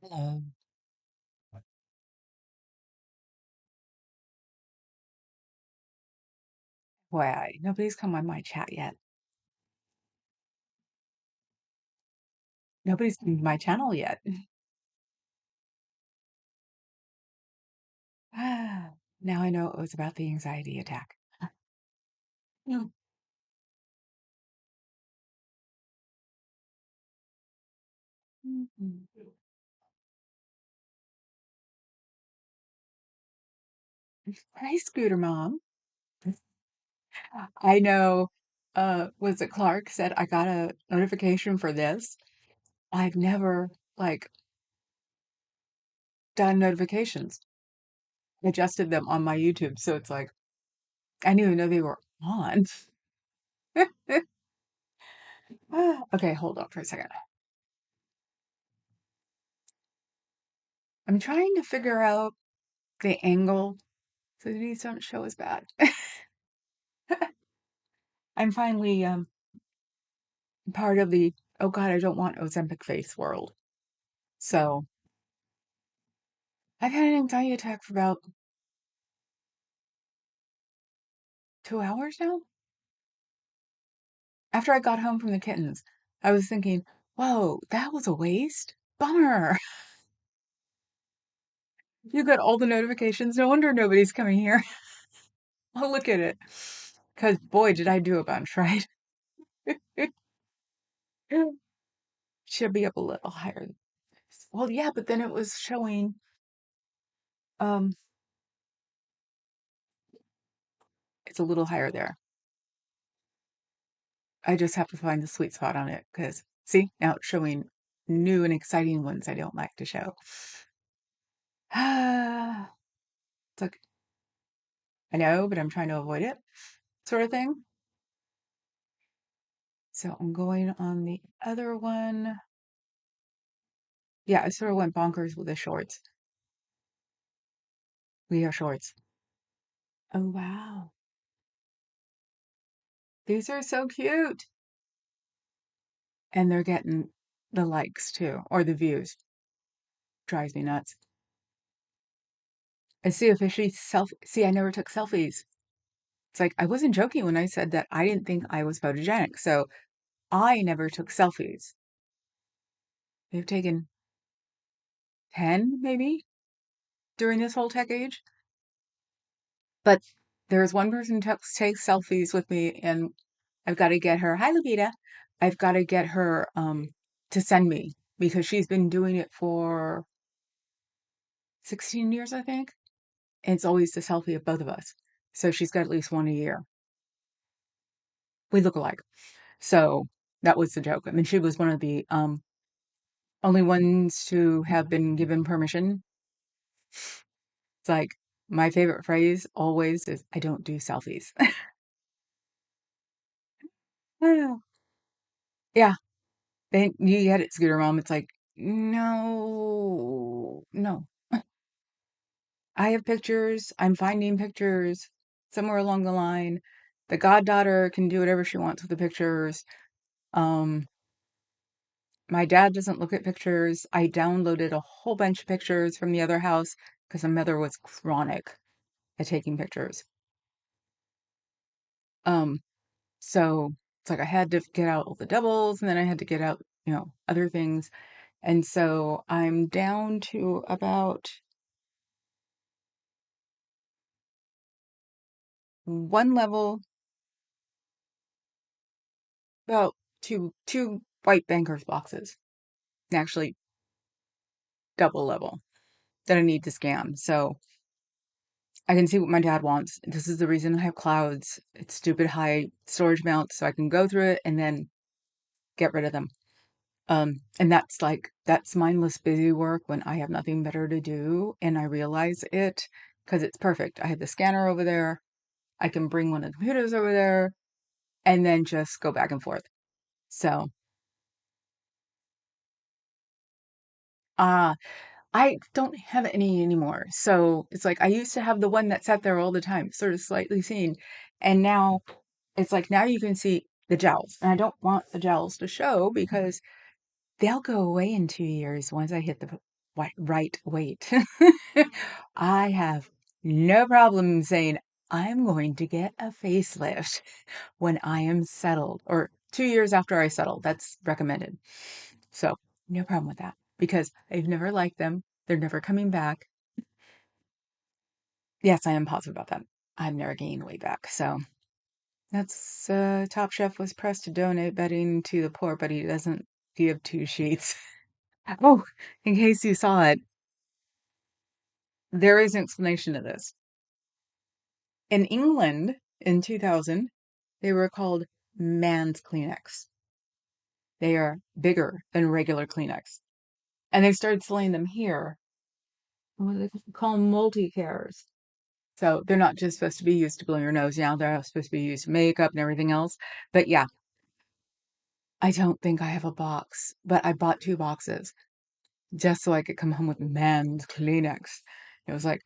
Hello. Why? Nobody's come on my chat yet. Nobody's come to my channel yet. Now I know it was about the anxiety attack. Mm. Mhm. Hi, Scooter Mom. I know, was it Clark said I got a notification for this? I've never, like, done notifications. Adjusted them on my YouTube, so it's like, I didn't even know they were on. Okay, hold on for a second. I'm trying to figure out the angle so these don't show as bad. I'm finally part of the oh god, I don't want Ozempic face world. So I've had an anxiety attack for about 2 hours now. After I got home from the kittens, I was thinking, whoa, that was a waste. Bummer. You got all the notifications. No wonder nobody's coming here. I'll look at it. Because boy, did I do a bunch, right? Should be up a little higher. Well, yeah, but then it was showing um it's a little higher there. I just have to find the sweet spot on it because see, now it's showing new and exciting ones I don't like to show. It's like, I know, but I'm trying to avoid it, sort of thing. So I'm going on the other one. Yeah, I sort of went bonkers with the shorts. We have shorts. Oh, wow. These are so cute. And they're getting the likes too, or the views. Drives me nuts. I see a fishy see, I never took selfies. It's like, I wasn't joking when I said that I didn't think I was photogenic. So I never took selfies. They've taken 10 maybe during this whole tech age. But there's one person who takes selfies with me, and I've got to get her. Hi, Lupita. I've got to get her to send me because she's been doing it for 16 years, I think. And it's always the selfie of both of us. So she's got at least one a year. We look alike. So that was the joke. I mean, she was one of the only ones to have been given permission. It's like my favorite phrase always is, I don't do selfies. Yeah, you get it, Scooter Mom. It's like, no, no. I have pictures. I'm finding pictures somewhere along the line. The goddaughter can do whatever she wants with the pictures. Um, my dad doesn't look at pictures. I downloaded a whole bunch of pictures from the other house because my mother was chronic at taking pictures. Um, so it's like I had to get out all the doubles and then I had to get out, other things. And so I'm down to about one level, about two white bankers boxes, actually double level that I need to scan. So I can see what my dad wants. This is the reason I have clouds. It's stupid high storage mounts, so I can go through it and then get rid of them. And that's mindless busy work when I have nothing better to do and I realize it because it's perfect. I have the scanner over there. I can bring one of the computers over there and then just go back and forth. So, uh, I don't have any anymore. So it's like I used to have the one that sat there all the time, sort of slightly seen. And now it's like now you can see the gels. And I don't want the gels to show because they'll go away in 2 years once I hit the right weight. I have no problem saying I'm going to get a facelift when I am settled, or 2 years after I settle. That's recommended. So, no problem with that because I've never liked them. They're never coming back. Yes, I am positive about that. I've never gained weight back. So, that's Top Chef was pressed to donate bedding to the poor, but he doesn't give two sheets. Oh, in case you saw it, there is an explanation to this. In England in 2000, they were called man's Kleenex. They are bigger than regular Kleenex. And they started selling them here. What do they call them? Multi-cares. So they're not just supposed to be used to blow your nose now, they're supposed to be used to makeup and everything else. But yeah, I don't think I have a box, but I bought 2 boxes just so I could come home with man's Kleenex. It was like,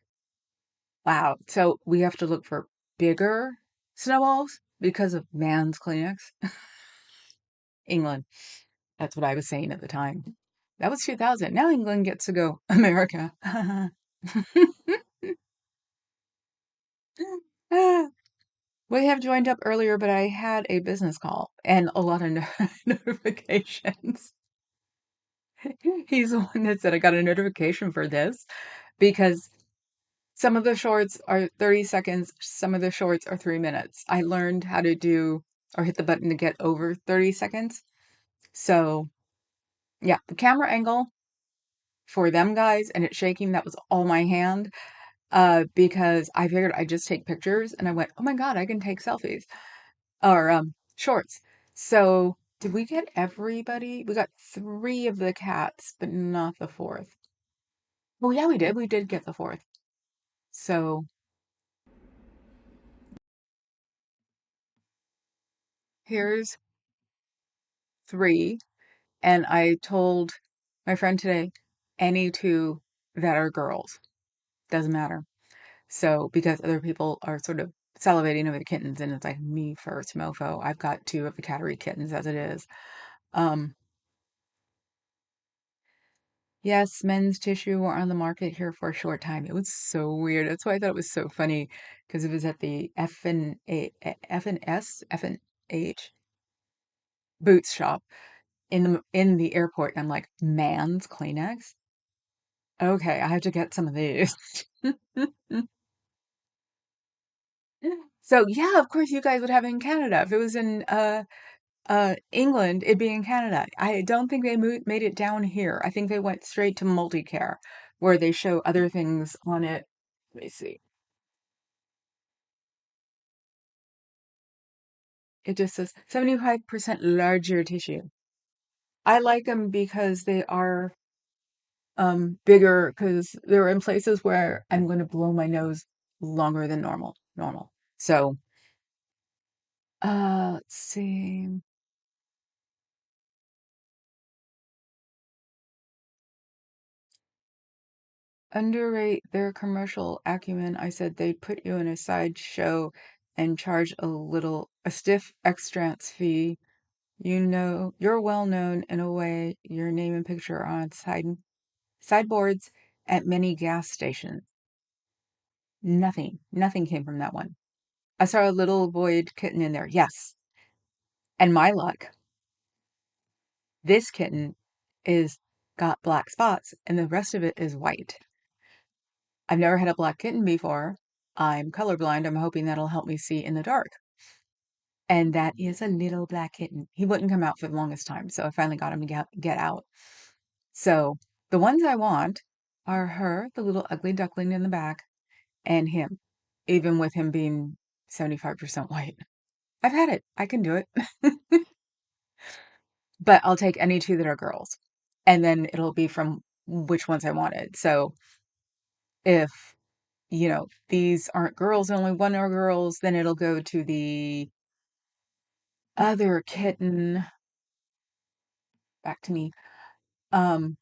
wow. So we have to look for bigger snowballs because of man's Kleenex. England. That's what I was saying at the time. That was 2000. Now England gets to go America. We have joined up earlier, but I had a business call and a lot of notifications. He's the one that said I got a notification for this because some of the shorts are 30 seconds, some of the shorts are 3 minutes. I learned how to do or hit the button to get over 30 seconds. So, yeah, the camera angle for them guys and it shaking, that was all my hand. Because I figured I'd just take pictures and I went, oh my God, I can take selfies or shorts. So, did we get everybody? We got 3 of the cats, but not the 4th. Oh, yeah, we did. We did get the 4th. So, here's 3. And I told my friend today, any 2 that are girls, doesn't matter. So, because other people are sort of salivating over the kittens, and it's like me first, mofo. I've got 2 of the cattery kittens as it is. Um, yes, men's tissue were on the market here for a short time. It was so weird. That's why I thought it was so funny because it was at the F and H Boots shop in the airport. And I'm like, man's Kleenex? Okay, I have to get some of these. So yeah, of course you guys would have it in Canada. If it was in England, it'd be in Canada. I don't think they made it down here. I think they went straight to multicare, where they show other things on it. Let me see. It just says 75% larger tissue. I like them because they are bigger because they're in places where I'm going to blow my nose longer than normal. So, let's see. Underrate their commercial acumen. I said they'd put you in a sideshow and charge a stiff extrance fee. You know, you're well known in a way. Your name and picture are on sideboards at many gas stations. Nothing came from that one. I saw a little void kitten in there. Yes. And my luck, this kitten is got black spots and the rest of it is white. I've never had a black kitten before. I'm colorblind. I'm hoping that'll help me see in the dark. And that is a little black kitten. He wouldn't come out for the longest time, so I finally got him to get out. So the ones I want are her, the little ugly duckling in the back, and him, even with him being 75% white. I've had it. I can do it. But I'll take any two that are girls. And then it'll be from which ones I wanted. So if, these aren't girls, only one are girls, then it'll go to the other kitten back to me. Um,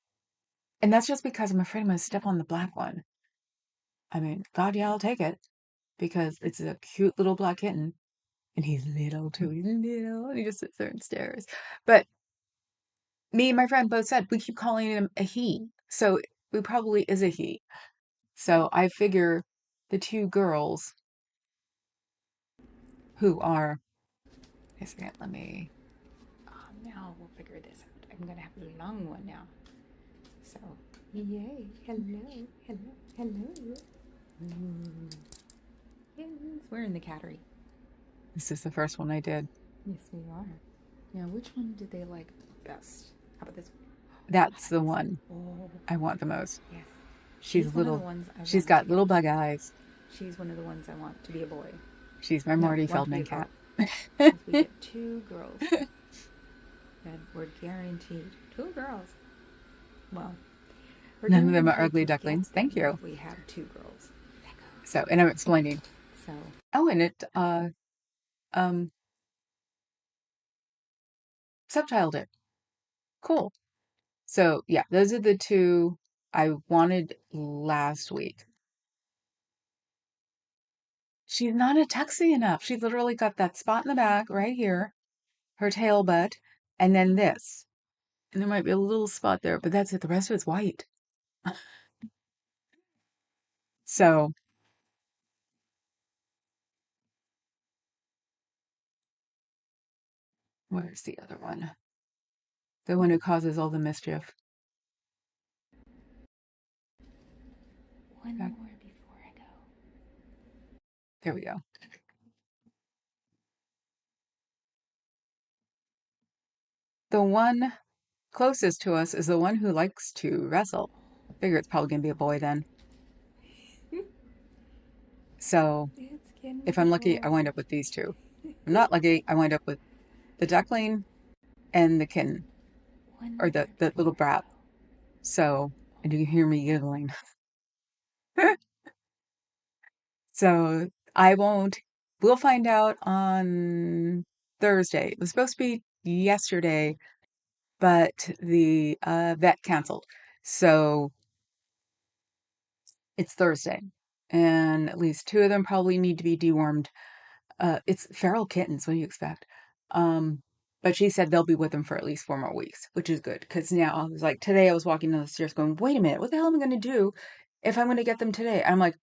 and that's just because I'm afraid I'm gonna step on the black one. I mean, God, yeah, I'll take it because it's a cute little black kitten. And he's little too. He's little. And he just sits there and stares. But me and my friend both said we keep calling him a he. So it probably is a he. So I figure the two girls who are, wait a second, let me, now we'll figure this out. I'm going to have a long one now. So, yay, hello, hello, hello. Yes, we're in the cattery. This is the first one I did. Yes, we are. Now, which one did they like best? How about this one? That's the one I want the most. Yes. She's little. She's got little bug eyes. She's one of the ones I want to be a boy. She's my Marty Feldman cat. We get two girls. That we're guaranteed. Two girls. Well, none of them are ugly ducklings. Thank you. We have two girls. So, and I'm explaining. So. Oh, and it subtitled it. Cool. So yeah, those are the two I wanted last week. She's not a tuxie enough. She literally got that spot in the back right here, her tail butt, and then this. And there might be a little spot there, but that's it. The rest of it's white. So, where's the other one? The one who causes all the mischief. One more before I go. There we go. The one closest to us is the one who likes to wrestle. I figure it's probably going to be a boy then. So, if I'm lucky, I wind up with these two. If I'm not lucky, I wind up with the duckling and the kitten, or the little brat. So, and you can hear me giggling. So, we'll find out on Thursday. It was supposed to be yesterday, but the vet canceled. So, it's Thursday. And at least two of them probably need to be dewormed. It's feral kittens. What do you expect? But she said they'll be with them for at least 4 more weeks, which is good. Because now I was like, today I was walking down the stairs going, wait a minute, what the hell am I going to do if I'm going to get them today? I'm like,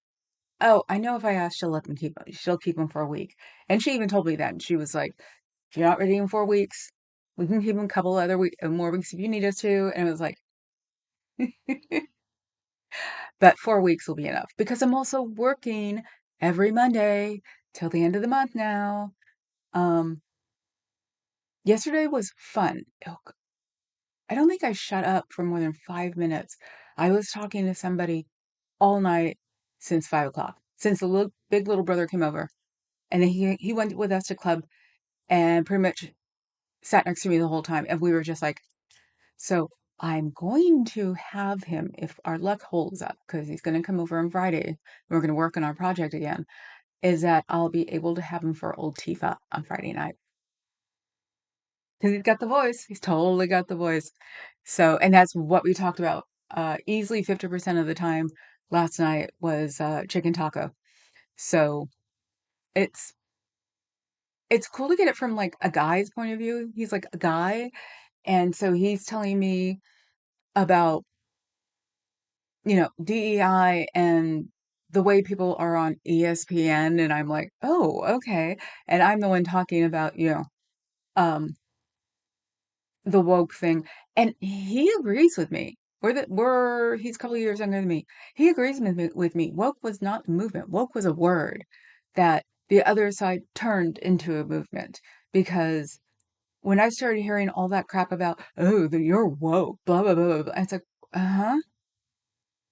oh, I know if I ask, she'll let them keep them. She'll keep them for a week. And she even told me that. She was like, if you're not ready in 4 weeks, we can keep them a couple other more weeks if you need us to. And it was like, but 4 weeks will be enough because I'm also working every Monday till the end of the month now. Yesterday was fun. Oh, I don't think I shut up for more than 5 minutes. I was talking to somebody all night since 5 o'clock, since the big little brother came over, and then he went with us to club and pretty much sat next to me the whole time, and we were just like, so I'm going to have him if our luck holds up because he's going to come over on Friday. And we're going to work on our project again. Is that I'll be able to have him for old Tifa on Friday night. Because he's got the voice. He's totally got the voice. So, and that's what we talked about. Easily 50% of the time last night was chicken taco. So it's it's cool to get it from like a guy's point of view. He's like a guy, and so he's telling me about, DEI and the way people are on ESPN, and I'm like, oh, okay. And I'm the one talking about, um, the woke thing, and he agrees with me. he's a couple of years younger than me. He agrees with me. Woke was not a movement. Woke was a word that the other side turned into a movement because when I started hearing all that crap about, oh, you're woke, blah, blah, blah, blah, blah, it's like, uh-huh.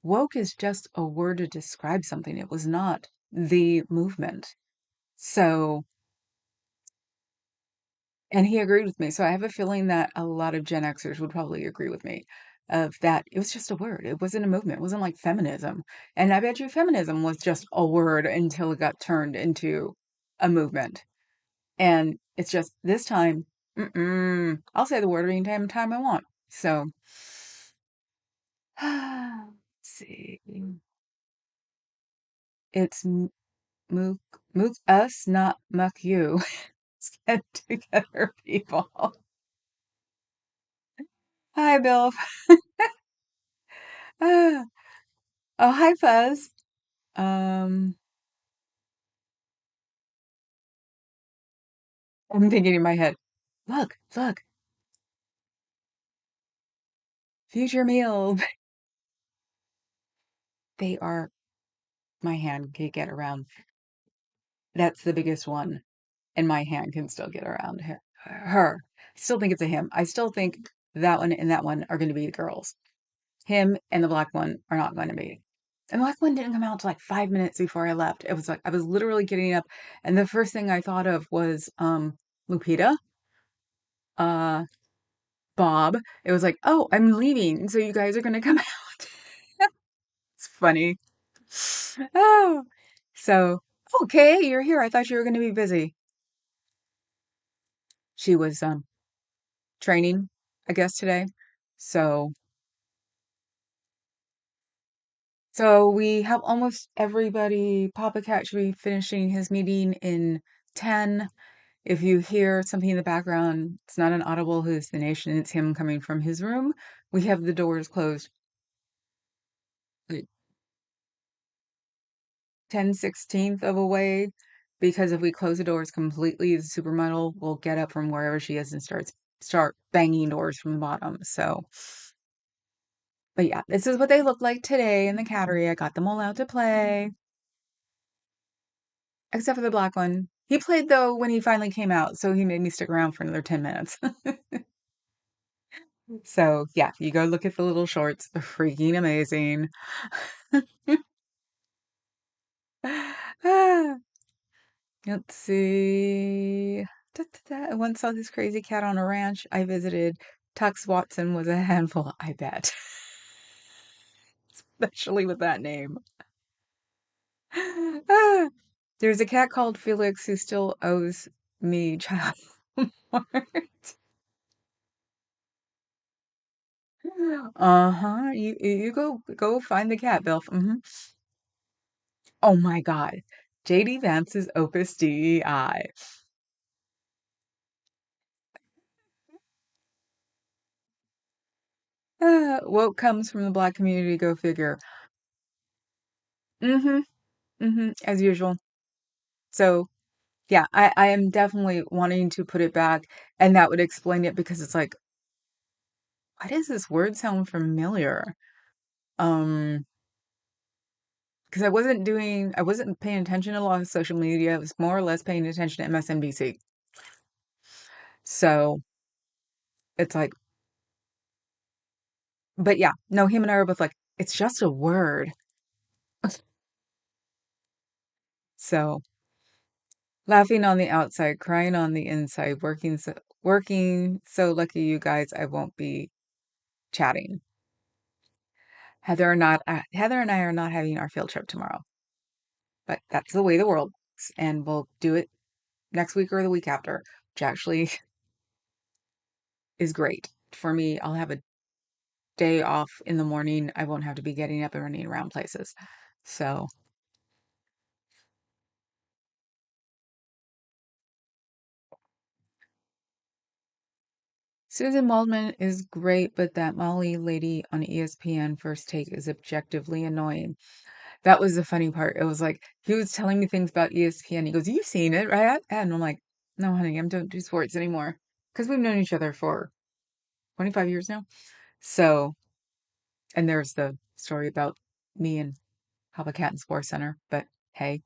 Woke is just a word to describe something. It was not the movement. So, and he agreed with me. So I have a feeling that a lot of Gen Xers would probably agree with me of that it was just a word. It wasn't a movement. It wasn't like feminism. And I bet you feminism was just a word until it got turned into a movement. And it's just this time, I'll say the word anytime I want. So, let's see. It's mook, mook us, not muck you. Get together, people. Hi, Bill. Ah, oh, hi, Fuzz. Um, I'm thinking in my head, look, future meal. They are, my hand can get around. That's the biggest one, and my hand can still get around her. I still think it's a him. I still think that one and that one are going to be girls. Him and the black one are not going to be. And the black one didn't come out till like 5 minutes before I left. It was like I was literally getting up, and the first thing I thought of was Lupita, uh, Bob. It was like, oh, I'm leaving, so you guys are gonna come out. It's funny. Oh, so okay, you're here. I thought you were gonna be busy. She was training, I guess, today. So we have almost everybody. Papa Cat should be finishing his meeting in 10. If you hear something in the background, it's not an audible hallucination. It's him coming from his room. We have the doors closed like 10/16 of a way because if we close the doors completely, the supermodel will get up from wherever she is and start banging doors from the bottom. So, but yeah, this is what they look like today in the cattery. I got them all out to play, except for the black one. He played though when he finally came out, so he made me stick around for another 10 minutes. So, yeah, you go look at the little shorts. They're freaking amazing. Ah, let's see. Da, da, da. I once saw this crazy cat on a ranch I visited. Tux Watson was a handful, I bet. Especially with that name. Ah, there's a cat called Felix who still owes me child support. Uh-huh. You go find the cat, Bill. Oh my God. JD Vance's Opus DEI. Woke comes from the black community, go figure. Mm-hmm. Mm-hmm. As usual. So yeah, I am definitely wanting to put it back, and that would explain it because it's like, why does this word sound familiar? Um, because I wasn't paying attention to a lot of social media. I was more or less paying attention to MSNBC. So it's like, but yeah, no, him and I are both like, it's just a word. So laughing on the outside, crying on the inside, working so lucky you guys I won't be chatting. Heather and I are not having our field trip tomorrow, but that's the way the world works, and we'll do it next week or the week after, which actually is great. For me, I'll have a day off in the morning. I won't have to be getting up and running around places. So, Susan Waldman is great, but that Molly lady on ESPN First Take is objectively annoying. That was the funny part. It was like he was telling me things about ESPN. He goes, "You've seen it, right?" And I'm like, "No, honey, I don't do sports anymore." Because we've known each other for 25 years now. So And there's the story about me and Papa Cat in Sports Center, but hey.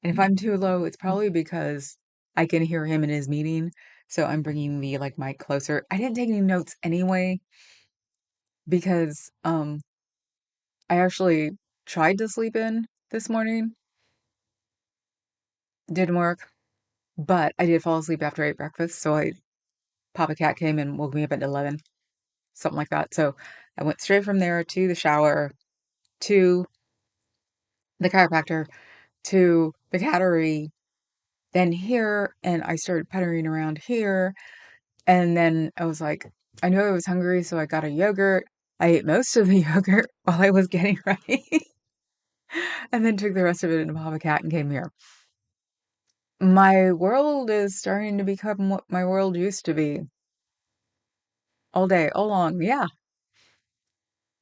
And if I'm too low, it's probably because I can hear him in his meeting, so I'm bringing the, like, mic closer. I didn't take any notes anyway because, I actually tried to sleep in this morning, didn't work, but I did fall asleep after I ate breakfast, so Papa Cat came and woke me up at 11, something like that. So I went straight from there to the shower, to the chiropractor, to the cattery, then here, and I started puttering around here, and then I was like, I knew I was hungry, so I got a yogurt. I ate most of the yogurt while I was getting ready, and then took the rest of it into Papa Cat and came here. My world is starting to become what my world used to be. All day, all long, yeah.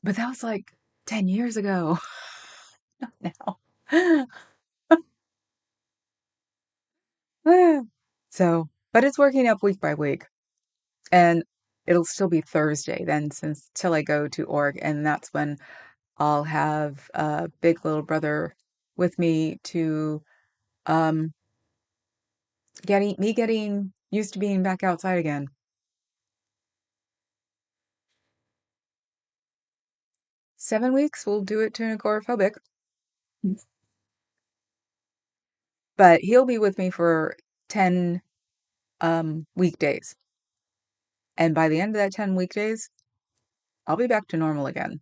But that was like 10 years ago. Not now. So, but it's working up week by week. And it'll still be Thursday then since till I go to org, and that's when I'll have a big little brother with me to um getting used to being back outside again. 7 weeks, we'll do it to an agoraphobic. But he'll be with me for 10 weekdays. And by the end of that 10 weekdays, I'll be back to normal again.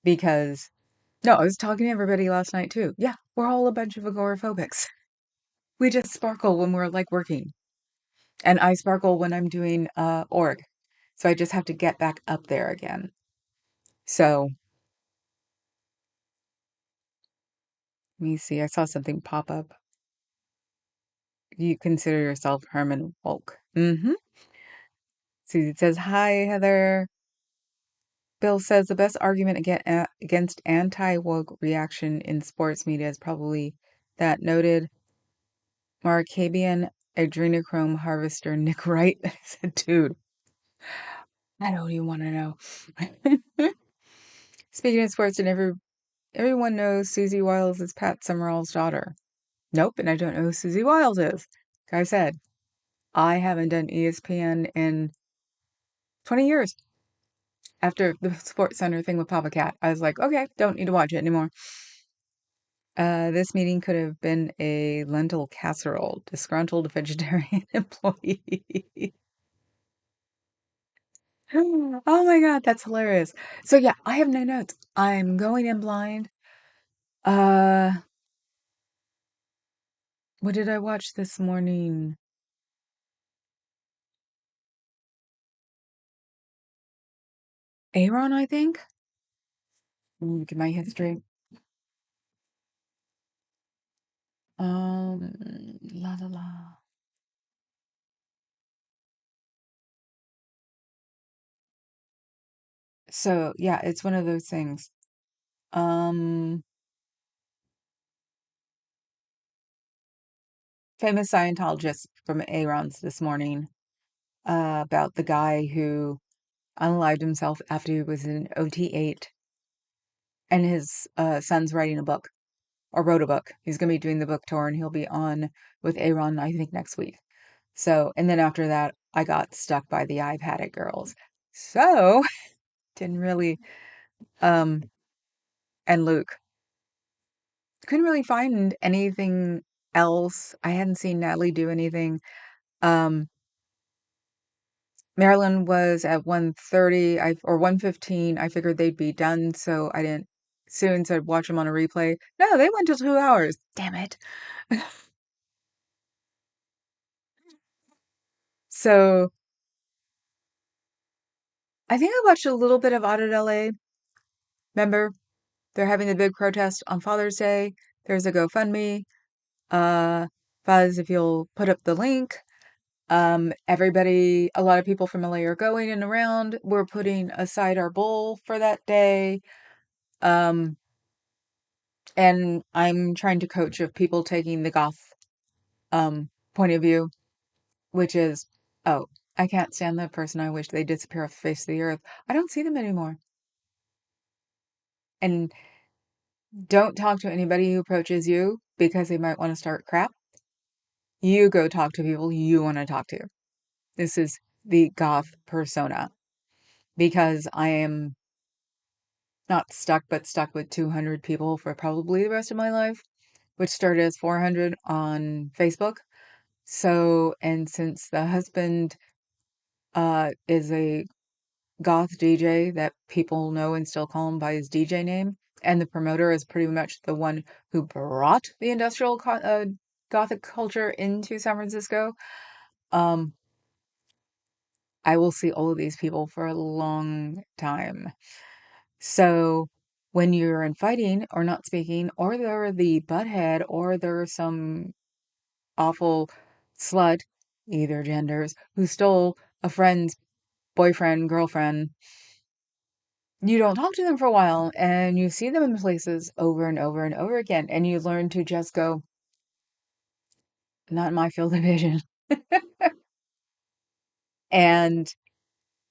Because no, I was talking to everybody last night too. Yeah, we're all a bunch of agoraphobics. We just sparkle when we're like working. And I sparkle when I'm doing org. So I just have to get back up there again. So let me see. I saw something pop up. You consider yourself Herman Woke. Mm-hmm. Susie says, hi, Heather. Bill says the best argument against anti-woke reaction in sports media is probably that noted Markabian adrenochrome harvester Nick Wright. I said, dude, I don't even want to know. Speaking of sports, and everyone knows Susie Wiles is Pat Summerall's daughter. Nope, and I don't know who Susie Wiles is. Like I said, I haven't done ESPN in 20 years. After the Sports Center thing with Papa Cat, I was like, okay, don't need to watch it anymore. This meeting could have been a lentil casserole. Disgruntled vegetarian employee. Oh my God, that's hilarious. So yeah, I have no notes. I'm going in blind. Uh, what did I watch this morning? Aaron, I think. Look at my history. La la la. So yeah, it's one of those things. Um, famous Scientologist from Aaron's this morning, about the guy who unalived himself after he was in OT8, and his son's writing a book, or wrote a book. He's going to be doing the book tour, and he'll be on with Aaron, I think, next week. So, and then after that, I got stuck by the I've Had It girls. So, didn't really, um, and Luke. Couldn't really find anything else. I hadn't seen Natalie do anything. Um, Marilyn was at 1:30, or 1:15. I figured they'd be done, so I didn't soon said watch them on a replay. No, they went till 2 hours. Damn it. So I think I watched a little bit of Audit LA. Remember, they're having the big protest on Father's Day. There's a GoFundMe. Fuzz, if you'll put up the link. Everybody, a lot of people from LA are going and around. We're putting aside our bowl for that day. Um, and I'm trying to coach of people taking the goth point of view, which is, oh, I can't stand that person. I wish they disappear off the face of the earth. I don't see them anymore. And don't talk to anybody who approaches you because they might want to start crap. You go talk to people you want to talk to. This is the goth persona because I am not stuck, but stuck with 200 people for probably the rest of my life, which started as 400 on Facebook. So, and since the husband is a goth DJ that people know and still call him by his DJ name, and the promoter is pretty much the one who brought the industrial gothic culture into San Francisco, um, I will see all of these people for a long time. So when you're in fighting or not speaking, or they're the butthead, or there's some awful slut, either genders, who stole a friend's boyfriend, girlfriend, you don't talk to them for a while and you see them in places over and over and over again. And you learn to just go, not in my field of vision. And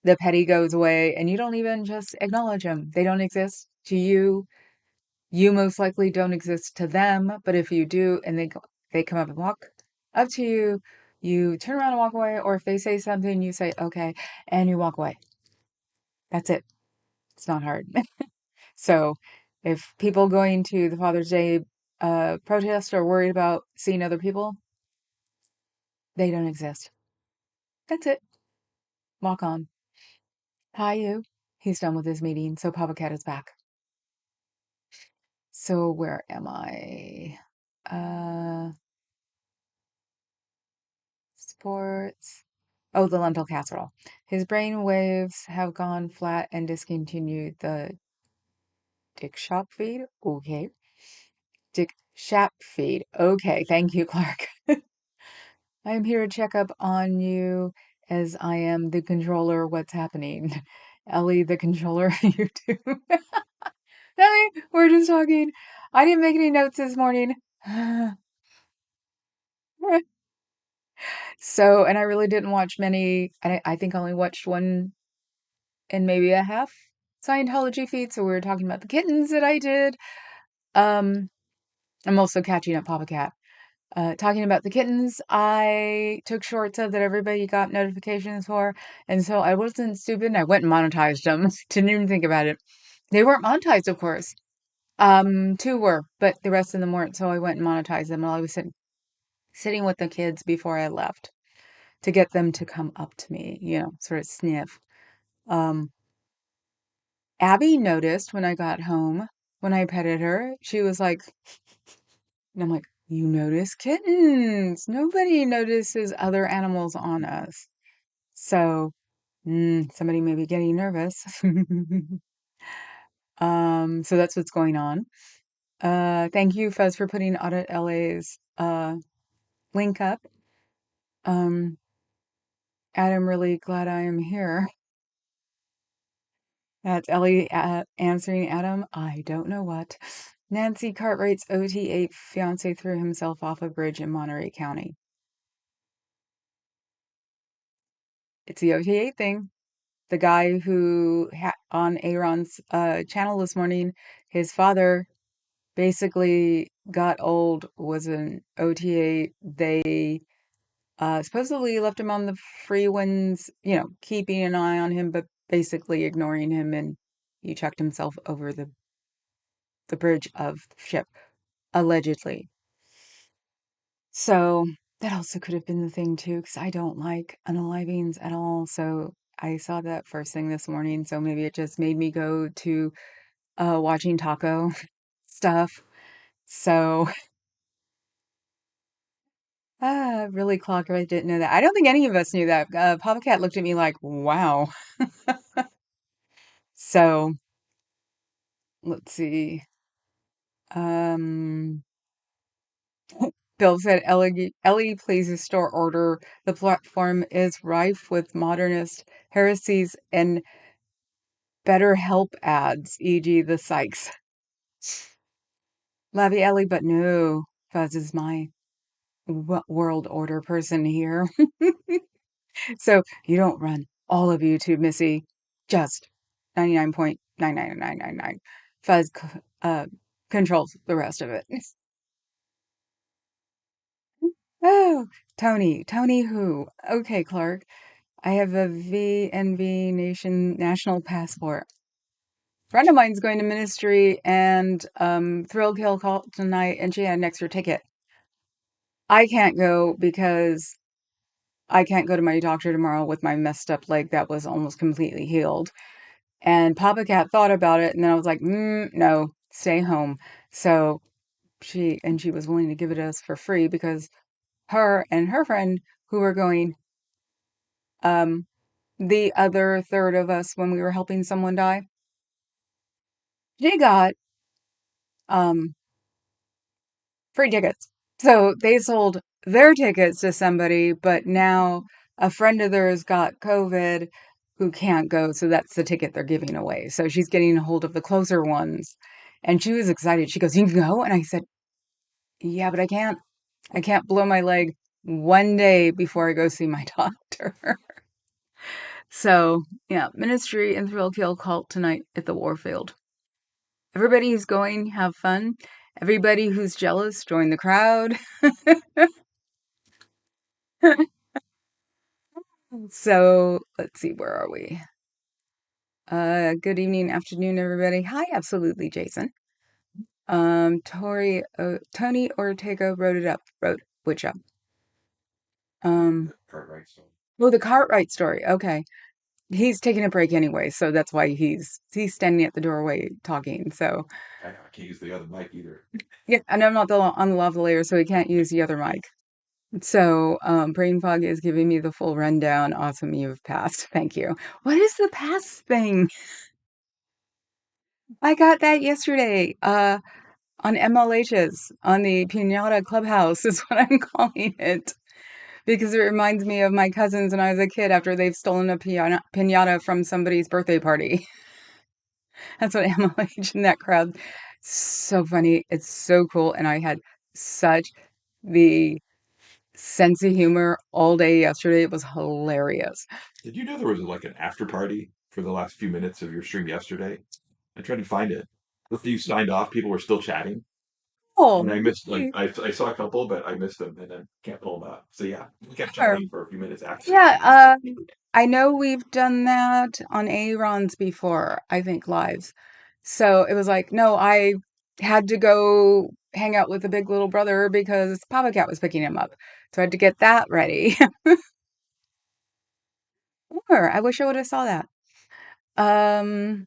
the petty goes away and you don't even just acknowledge them. They don't exist to you. You most likely don't exist to them, but if you do and they come up and walk up to you, you turn around and walk away, or if they say something, you say, okay, and you walk away. That's it. It's not hard. So if people going to the Father's Day protest are worried about seeing other people, they don't exist. That's it. Walk on. Hi, you. He's done with his meeting, so Papa Cat is back. So where am I? Sports. Oh, the lentil casserole. His brain waves have gone flat and discontinued the Dick Shop feed. Okay. Dick Shap feed. Okay. Thank you, Clark. I am here to check up on you as I am the controller. What's happening? Ellie, the controller, you too. Ellie, we're just talking. I didn't make any notes this morning. So, and I really didn't watch many. I think I only watched one and maybe a half Scientology feed. So we were talking about the kittens that I did. Um, I'm also catching up Papa Cat. Talking about the kittens, I took shorts of that everybody got notifications for, and so I wasn't stupid and I went and monetized them. Didn't even think about it. They weren't monetized, of course. Two were, but the rest of them weren't, so I went and monetized them while I was sitting with the kids before I left to get them to come up to me, sort of sniff. Um, Abby noticed when I got home, when I petted her, she was like, and I'm like, you notice kittens. Nobody notices other animals on us. So, somebody may be getting nervous. So that's what's going on. Thank you, Fez, for putting Audit LA's link up. Um, Adam, really glad I am here. That's Ellie answering Adam. I don't know what. Nancy Cartwright's OT8 fiance threw himself off a bridge in Monterey County. It's the OT8 thing. The guy who on Aaron's channel this morning, his father basically got old, was an OTA. They supposedly left him on the free ones, keeping an eye on him, but basically ignoring him, and he chucked himself over the bridge of the ship, allegedly. So that also could have been the thing too, because I don't like unalivings at all. So I saw that first thing this morning, so maybe it just made me go to watching taco stuff. So, really, Clocker, I didn't know that. I don't think any of us knew that. Papa Cat looked at me like, wow. So, let's see. Um, Bill said, Ellie pleases store order. The platform is rife with modernist heresies and better help ads, e.g. the Sykes. Love you, Ellie, but no. Fuzz is my world order person here. So you don't run all of YouTube, Missy. Just 99.99999. Fuzz controls the rest of it. Oh, Tony. Tony who? Okay, Clark. I have a VNV Nation national passport. Friend of mine's going to ministry and Thrill Kill call tonight, and she had an extra ticket. I can't go because I can't go to my doctor tomorrow with my messed up leg that was almost completely healed. And Papa Cat thought about it, and then I was like, no, stay home. So she was willing to give it to us for free because her and her friend who were going, um, the other third of us when we were helping someone die, they got um free tickets. So they sold their tickets to somebody, but now a friend of theirs got COVID who can't go, so that's the ticket they're giving away. So she's getting a hold of the closer ones. And she was excited. She goes, "You can go?" And I said, "Yeah, but I can't. I can't blow my leg one day before I go see my doctor." So, yeah, ministry and thrill kill cult tonight at the Warfield. Everybody who's going, have fun. Everybody who's jealous, join the crowd. So let's see, where are we? Good evening, afternoon, everybody. Hi, absolutely, Jason. Tony Ortega wrote it up. Wrote which up? Oh, the Cartwright story. Okay, he's taking a break anyway, so that's why he's standing at the doorway talking. So I can't use the other mic either. Yeah, and I'm not on the lavalier, so he can't use the other mic. So, Brain Fog is giving me the full rundown. Awesome, you've passed. Thank you. What is the pass thing? I got that yesterday, on MLH's, on the Piñata Clubhouse is what I'm calling it. Because it reminds me of my cousins when I was a kid after they've stolen a piñata from somebody's birthday party. That's what MLH in that crowd. So funny. It's so cool. And I had such the sense of humor all day yesterday. It was hilarious. Did you know there was like an after party for the last few minutes of your stream yesterday? I tried to find it. After you signed off, people were still chatting, Oh, and I missed I saw a couple, but I missed them, and then can't pull them up. So yeah, we kept sure. chatting for a few minutes after. Yeah, I know we've done that on Aaron's before, I think lives. So it was like, no, I had to go hang out with the big little brother because Papa Cat was picking him up. So I had to get that ready. Or I wish I would have saw that. Um,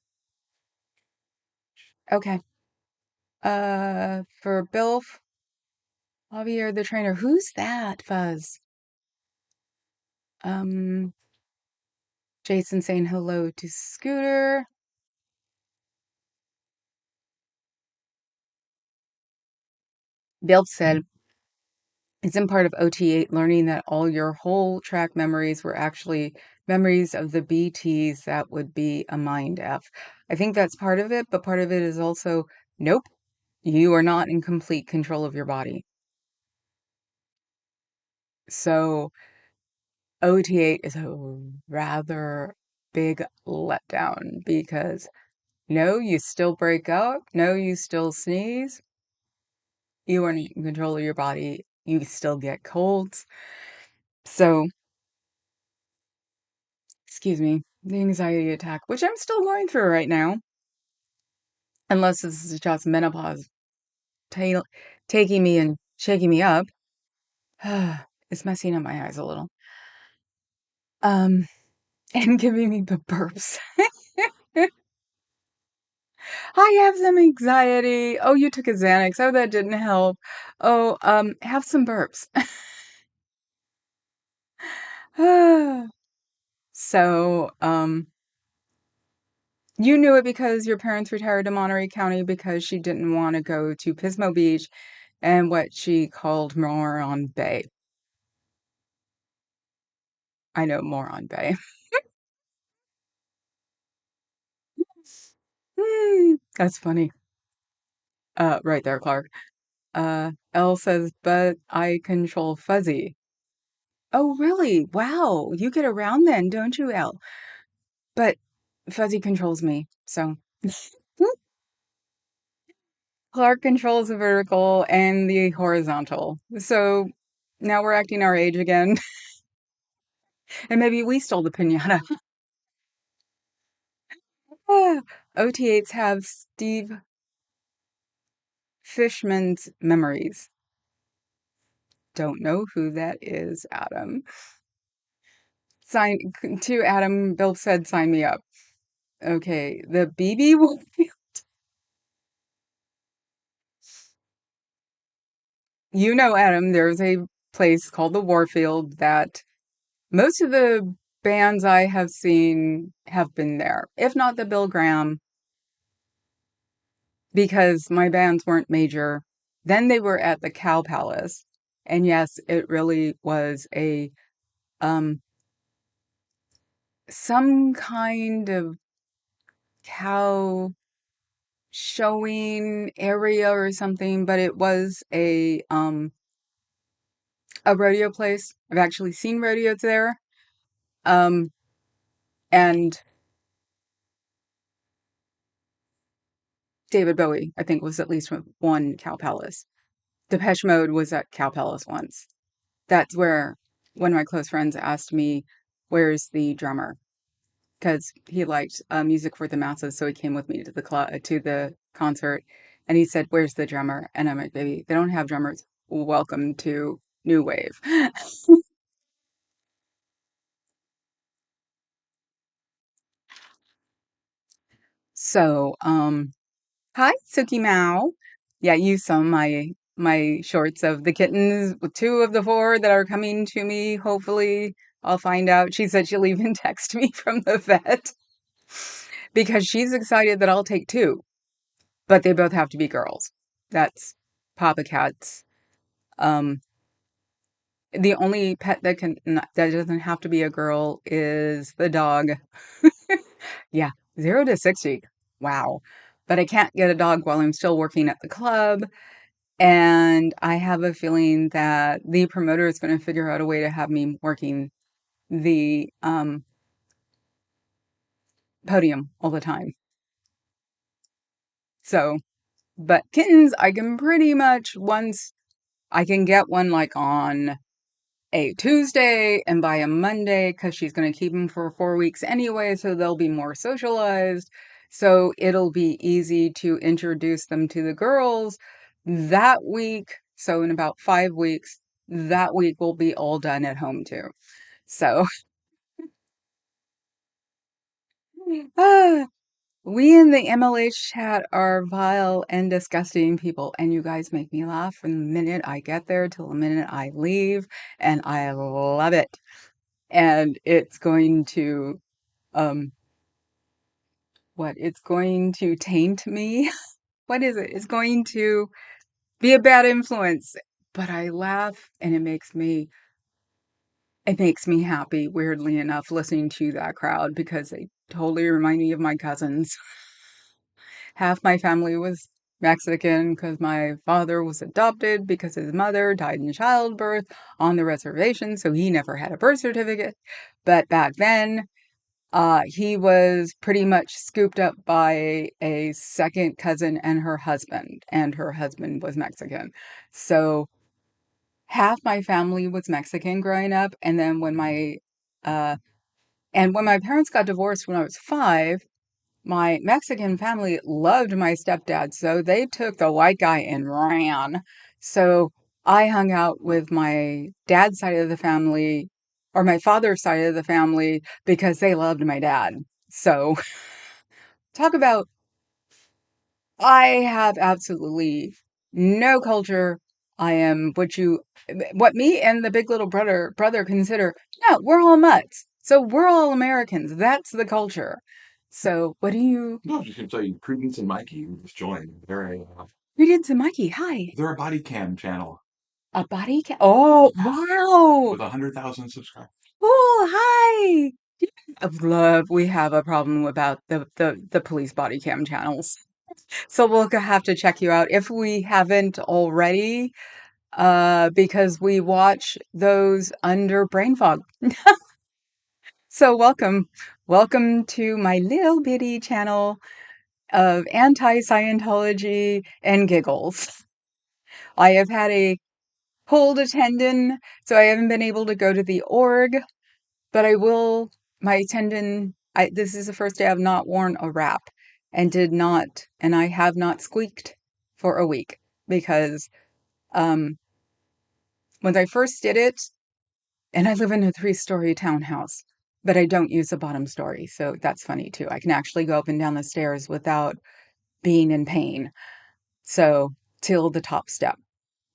okay. For Bill, Javier the trainer, who's that, Fuzz? Um, Jason saying hello to Scooter. Bill said, isn't part of OT8 learning that all your whole track memories were actually memories of the BTs? That would be a mind F. I think that's part of it, but part of it is also, nope, you are not in complete control of your body. So OT8 is a rather big letdown because no, you still break out. No, you still sneeze. You are not in control of your body. You still get colds. So excuse me, the anxiety attack, which I'm still going through right now, unless this is just menopause ta taking me and shaking me up. It's messing up my eyes a little. Um, and giving me the burps. I have some anxiety. Oh, you took a Xanax. Oh, that didn't help. Oh, have some burps. So, you knew it because your parents retired to Monterey County because she didn't want to go to Pismo Beach and what she called Moron Bay. I know Moron Bay. That's funny. Right there, Clark. Elle says, but I control Fuzzy. Oh, really? Wow. You get around then, don't you, Elle? But Fuzzy controls me, so. Clark controls the vertical and the horizontal. So now we're acting our age again. And maybe we stole the pinata. OT8s have Steve Fishman's memories. Don't know who that is, Adam. Sign to Adam, Bill said, sign me up. Okay, the BB Warfield. You know, Adam, there's a place called the Warfield that most of the bands I have seen have been there. If not the Bill Graham, because my bands weren't major. Then they were at the Cow Palace. And yes, it really was a um some kind of cow showing area or something, but it was a rodeo place. I've actually seen rodeos there. Um and David Bowie, I think, was at least one Cow Palace. Depeche Mode was at Cow Palace once. That's where one of my close friends asked me, "Where's the drummer?" Because he liked music for the masses, so he came with me to the to the concert, and he said, "Where's the drummer?" And I'm like, "Baby, they don't have drummers. Welcome to New Wave." So, hi, Suki Mao. Yeah, you saw my shorts of the kittens, with two of the four that are coming to me. Hopefully, I'll find out. She said she'll even text me from the vet because she's excited that I'll take two, but they both have to be girls. That's Papa Cat's. Um, the only pet that that doesn't have to be a girl is the dog. Yeah, 0 to 60. Wow. But I can't get a dog while I'm still working at the club. And I have a feeling that the promoter is going to figure out a way to have me working the podium all the time. So, but kittens, I can pretty much once I can get one like on a Tuesday and by a Monday because she's going to keep them for 4 weeks anyway, so they'll be more socialized. So it'll be easy to introduce them to the girls that week. So in about 5 weeks, that week will be all done at home too. So ah, we in the MLH chat are vile and disgusting people, and you guys make me laugh from the minute I get there till the minute I leave, and I love it. And it's going to um what it's going to taint me. What is it? It's going to be a bad influence. But I laugh and it makes me happy, weirdly enough, listening to that crowd because they totally remind me of my cousins. Half my family was Mexican because my father was adopted because his mother died in childbirth on the reservation, so he never had a birth certificate. But back then, he was pretty much scooped up by a second cousin and her husband was Mexican. So half my family was Mexican growing up, and then uh, when my parents got divorced when I was 5, my Mexican family loved my stepdad, so they took the white guy and ran. So I hung out with my dad's side of the family, or my father's side of the family, because they loved my dad. So talk about, I have absolutely no culture. I am what me and the big little brother consider. No, we're all mutts. So we're all Americans. That's the culture. So what do you? No, I was just going to tell you, Prudence and Mikey who just joined. Greetings to Mikey. Hi. They're a body cam channel. A body cat. Oh, Yeah, wow. with 100,000 subscribers. Oh, hi. Of love. We have a problem about the police body cam channels. So we'll have to check you out if we haven't already, because we watch those under brain fog. So welcome to my little bitty channel. of anti-Scientology and giggles. I have had a hold a tendon, so I haven't been able to go to the org, but I will. My tendon, this is the first day I've not worn a wrap and I have not squeaked for a week because um, when I first did it, and I live in a 3-story townhouse, but I don't use the bottom story, so that's funny too. I can actually go up and down the stairs without being in pain. So, till the top step.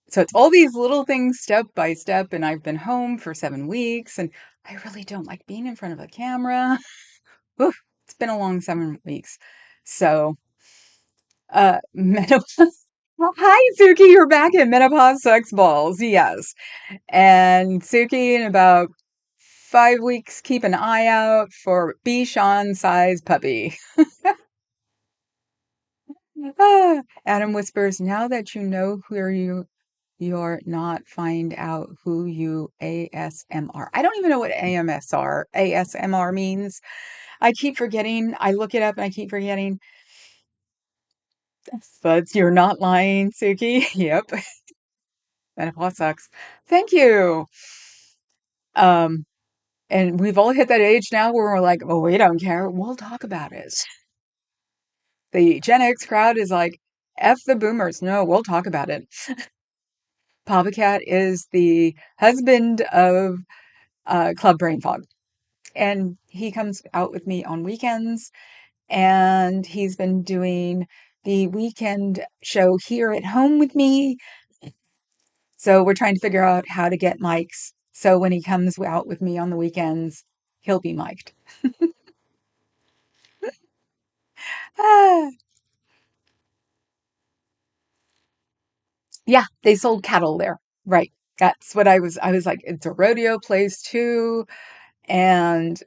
So it's all these little things step by step, and I've been home for 7 weeks, and I really don't like being in front of a camera. Oof, it's been a long 7 weeks. So, menopause. Well, hi, Suki, you're back at Menopause Sex Balls. Yes. And Suki, in about 5 weeks, keep an eye out for Bichon size puppy. Adam whispers, now that you know who you're not, find out who you ASMR. I don't even know what ASMR means. I keep forgetting. I look it up and I keep forgetting. But you're not lying, Suki. Yep. Menopause sucks. Thank you. Um, and we've all hit that age now where we're like, oh, we don't care. We'll talk about it. The Gen X crowd is like, F the boomers. No, we'll talk about it. Papa Cat is the husband of Club Brain Fog. And he comes out with me on weekends, and he's been doing the weekend show here at home with me. So we're trying to figure out how to get mics. So when he comes out with me on the weekends, he'll be mic'd. Ah, yeah, they sold cattle there. Right. That's what I was like, it's a rodeo place too. And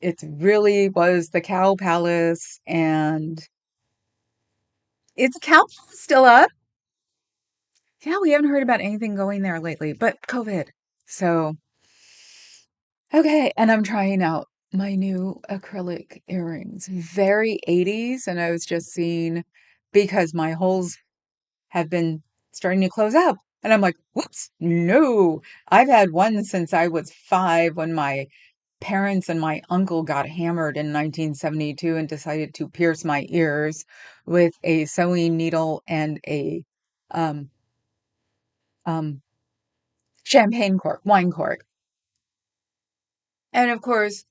it really was the Cow Palace. And is the Cow Palace still up? Yeah, we haven't heard about anything going there lately, but COVID. So, okay. And I'm trying out my new acrylic earrings. Very 80s. And I was just seeing because my holes have been starting to close up. And I'm like, whoops, no. I've had one since I was 5 when my parents and my uncle got hammered in 1972 and decided to pierce my ears with a sewing needle and a um, um, champagne cork, wine cork. And of course,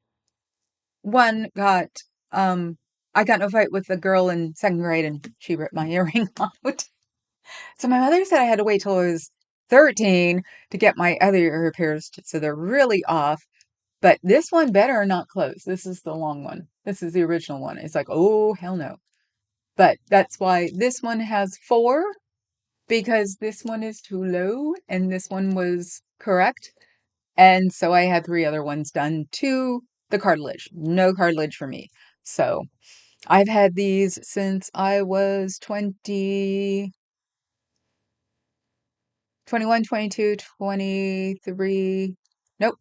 one got, um, I got in a fight with the girl in 2nd grade and she ripped my earring out. So my mother said I had to wait till I was 13 to get my other ear pierced. So they're really off. But this one better not close. This is the long one. This is the original one. It's like, oh, hell no. But that's why this one has 4 because this one is too low and this one was correct. And so I had 3 other ones done to the cartilage. No cartilage for me. So I've had these since I was 20, 21, 22, 23. Nope,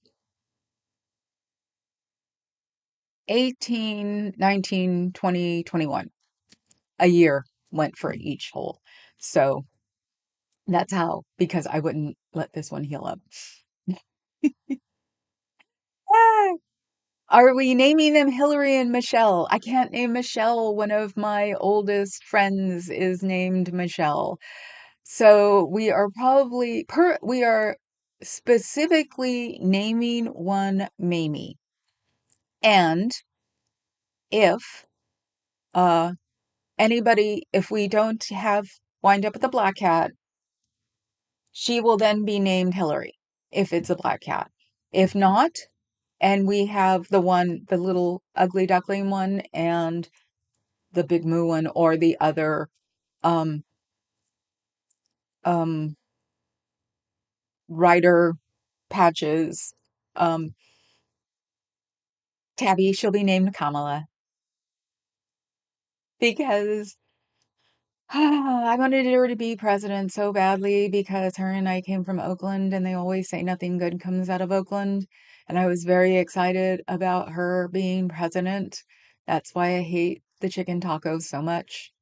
18, 19, 20, 21. A year went for each hole. So that's how, because I wouldn't let this one heal up. Ah, are we naming them Hillary and Michelle? I can't name Michelle. One of my oldest friends is named Michelle. So we are specifically naming one Mamie. And if uh if we don't have wind up with a black cat, she will then be named Hillary if it's a black cat. If not, and we have the little ugly duckling one and the big moo one or the other um um rider patches, um Tabby, she'll be named Kamala because I wanted her to be president so badly because her and I came from Oakland and they always say nothing good comes out of Oakland. And I was very excited about her being president. That's why I hate the chicken tacos so much,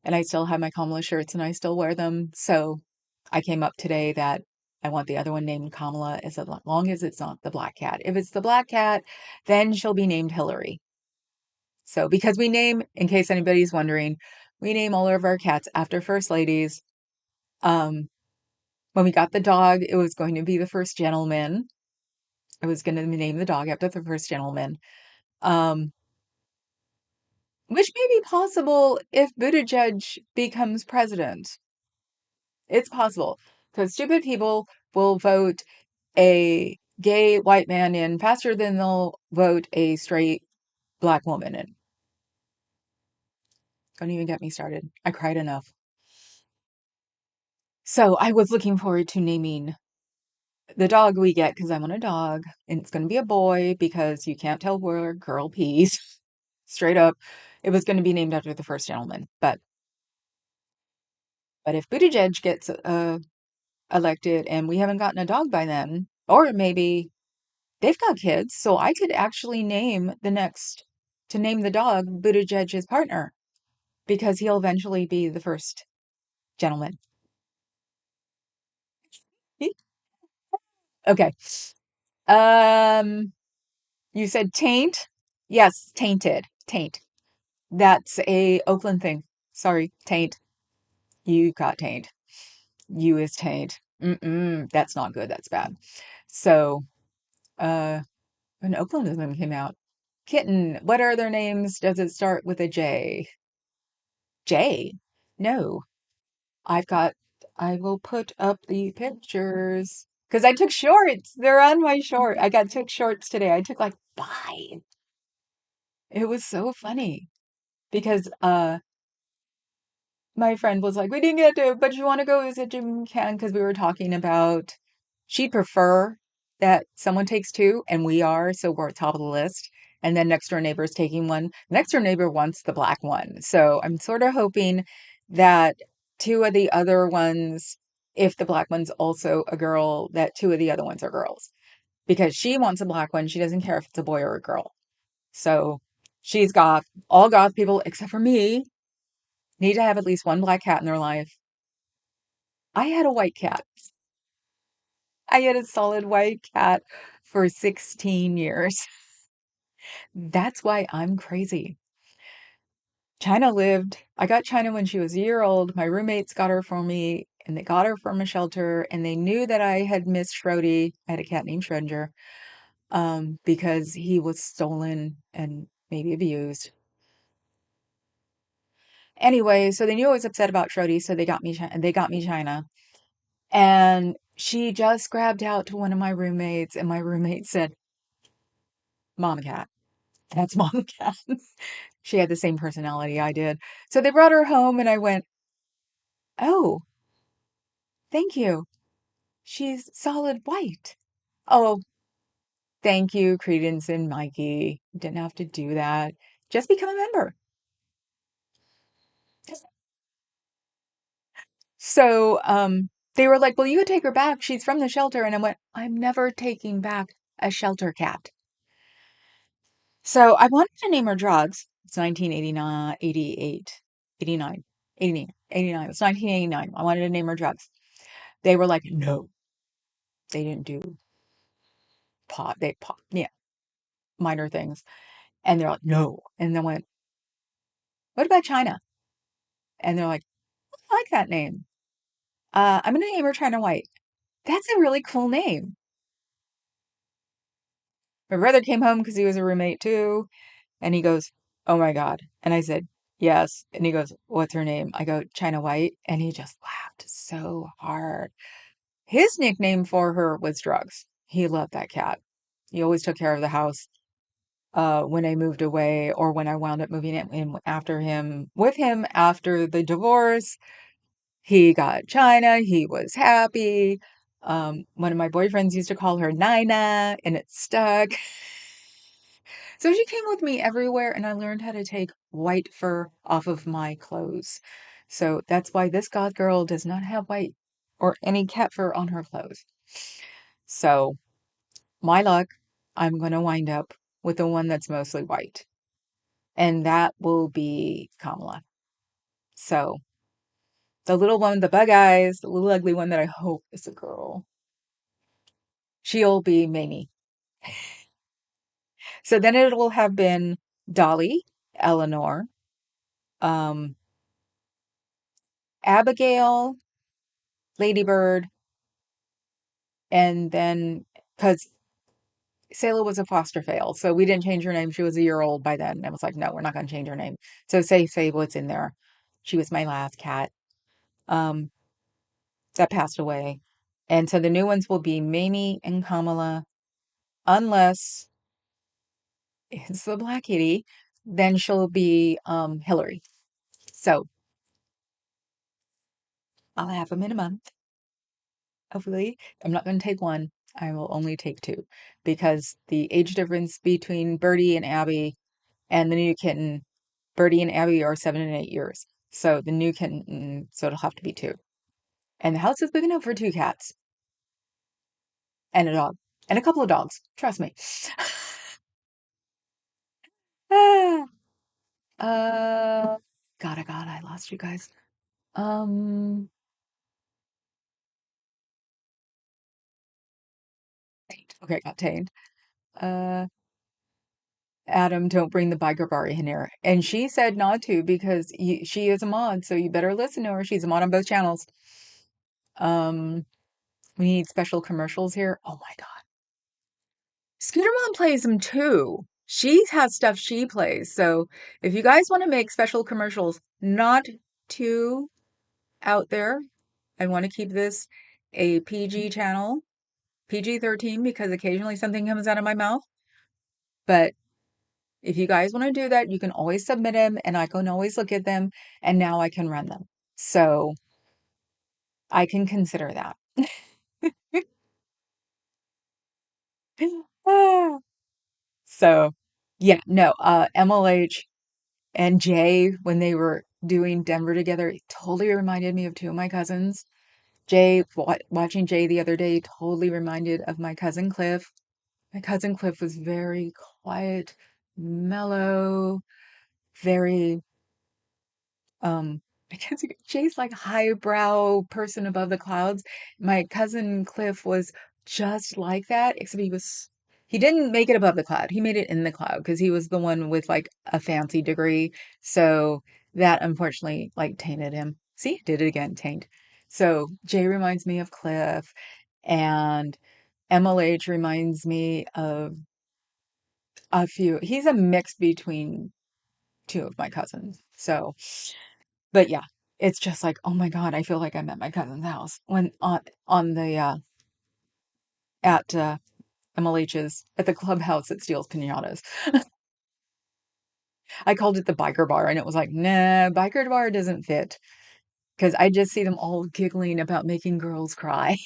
and I still have my Kamala shirts and I still wear them. So I came up today that I want the other one named Kamala as long as it's not the black cat. If it's the black cat, then she'll be named Hillary. So because we name, in case anybody's wondering, we name all of our cats after first ladies. Um, when we got the dog, it was going to be the first gentleman. I was going to name the dog after the first gentleman. Um, which may be possible if Buttigieg becomes president. It's possible because stupid people will vote a gay white man in faster than they'll vote a straight black woman in. Don't even get me started. I cried enough. So I was looking forward to naming the dog we get because I want a dog, and it's going to be a boy because you can't tell where girl pees. Straight up, it was going to be named after the first gentleman. But if Buttigieg gets elected and we haven't gotten a dog by then, or maybe they've got kids, so I could actually name the dog Buttigieg's partner because he'll eventually be the first gentleman. Okay. Um, you said taint? Yes, tainted. Taint. That's a Oakland thing. Sorry, taint. You got taint. You is taint. That's not good. That's bad. So, uh, when Oaklandism came out, kitten. What are their names? Does it start with a J? J? No. I've got, I will put up the pictures because I took shorts. They're on my short. Took shorts today. I took like five. It was so funny because my friend was like, we didn't get to, but you want to go visit Jim Can because we were talking about she'd prefer that someone takes two, and we are, so we're at top of the list. And then next door neighbor is taking one. Next door neighbor wants the black one. So I'm sort of hoping that two of the other ones, if the black one's also a girl, that two of the other ones are girls. Because she wants a black one. She doesn't care if it's a boy or a girl. So she's goth. All goth people, except for me, need to have at least one black cat in their life. I had a white cat. I had a solid white cat for 16 years. That's why I'm crazy. China lived, I got China when she was a year old. My roommates got her for me, and they got her from a shelter, and they knew that I had missed Schrody. I had a cat named Schrodinger, because he was stolen and maybe abused. Anyway, so they knew I was upset about Schrody, so they got me China. And she just grabbed out to one of my roommates, and my roommate said, Mom cat. That's Mom cat. She had the same personality I did. So they brought her home, and I went, Oh, thank you. She's solid white. Oh, thank you, Credence and Mikey. Didn't have to do that. Just become a member. So, they were like, Well, you could take her back. She's from the shelter. And I went, I'm never taking back a shelter cat. So I wanted to name her drugs. It's 1989, 88, 89, 89, 89. It's 1989. I wanted to name her drugs. They were like, no, they didn't do pot. They pot, yeah, minor things. And they're like, no. And then went, what about China? And they're like, I like that name. I'm going to name her China White. That's a really cool name. My brother came home because he was a roommate too. And he goes, Oh my God. And I said, Yes. And he goes, What's her name? I go, China White. And he just laughed so hard. His nickname for her was Drugs. He loved that cat. He always took care of the house. When I moved away, or when I wound up moving in after him, with him after the divorce, he got China. He was happy. One of my boyfriends used to call her Nina, and it stuck. So she came with me everywhere, and I learned how to take white fur off of my clothes. So that's why this goth girl does not have white or any cat fur on her clothes. So, my luck, I'm going to wind up with the one that's mostly white. and that will be Kamala. So the little one with the bug eyes, the little ugly one that I hope is a girl, she'll be Mamie. So then it will have been Dolly, Eleanor, um, Abigail, Ladybird, and then because Selah was a foster fail, so we didn't change her name. She was a year old by then. And I was like, no, we're not going to change her name. So say what's in there. She was my last cat um, that passed away. And so the new ones will be Mamie and Kamala, unless it's the Black Kitty, then she'll be Hillary. So I'll have them in a month, hopefully. I'm not going to take one. I will only take two because the age difference between Birdie and Abby and the new kitten, Birdie and Abby are 7 and 8 years. So the new kitten, so it'll have to be two. And the house is big enough for two cats and a dog and a couple of dogs. Trust me. Ah, uh, God, I lost you guys. Um, okay, got tamed. Uh, Adam, don't bring the biker bar in here. And she said not to because she is a mod, so you better listen to her. She's a mod on both channels. Um, we need special commercials here. Oh my God. Scooter Mom plays them too. She has stuff she plays. So if you guys want to make special commercials, not too out there, I want to keep this a PG channel, PG-13, because occasionally something comes out of my mouth. But if you guys want to do that, you can always submit them and I can always look at them and now I can run them. So I can consider that. So yeah, no, MLH and Jay, when they were doing Denver together, it totally reminded me of two of my cousins. Jay, watching Jay the other day, totally reminded of my cousin Cliff. My cousin Cliff was very quiet, mellow, very because Jay's like highbrow person above the clouds. My cousin Cliff was just like that, except he didn't make it above the cloud. He made it in the cloud because he was the one with like a fancy degree. So that unfortunately like tainted him. See, did it again, taint. So Jay reminds me of Cliff and MLH reminds me of a few. He's a mix between two of my cousins. So but yeah, it's just like, oh my God, I feel like I'm at my cousin's house when on the at MLH's at the clubhouse that steals pinatas. I called it the biker bar and it was like, nah, biker bar doesn't fit because I just see them all giggling about making girls cry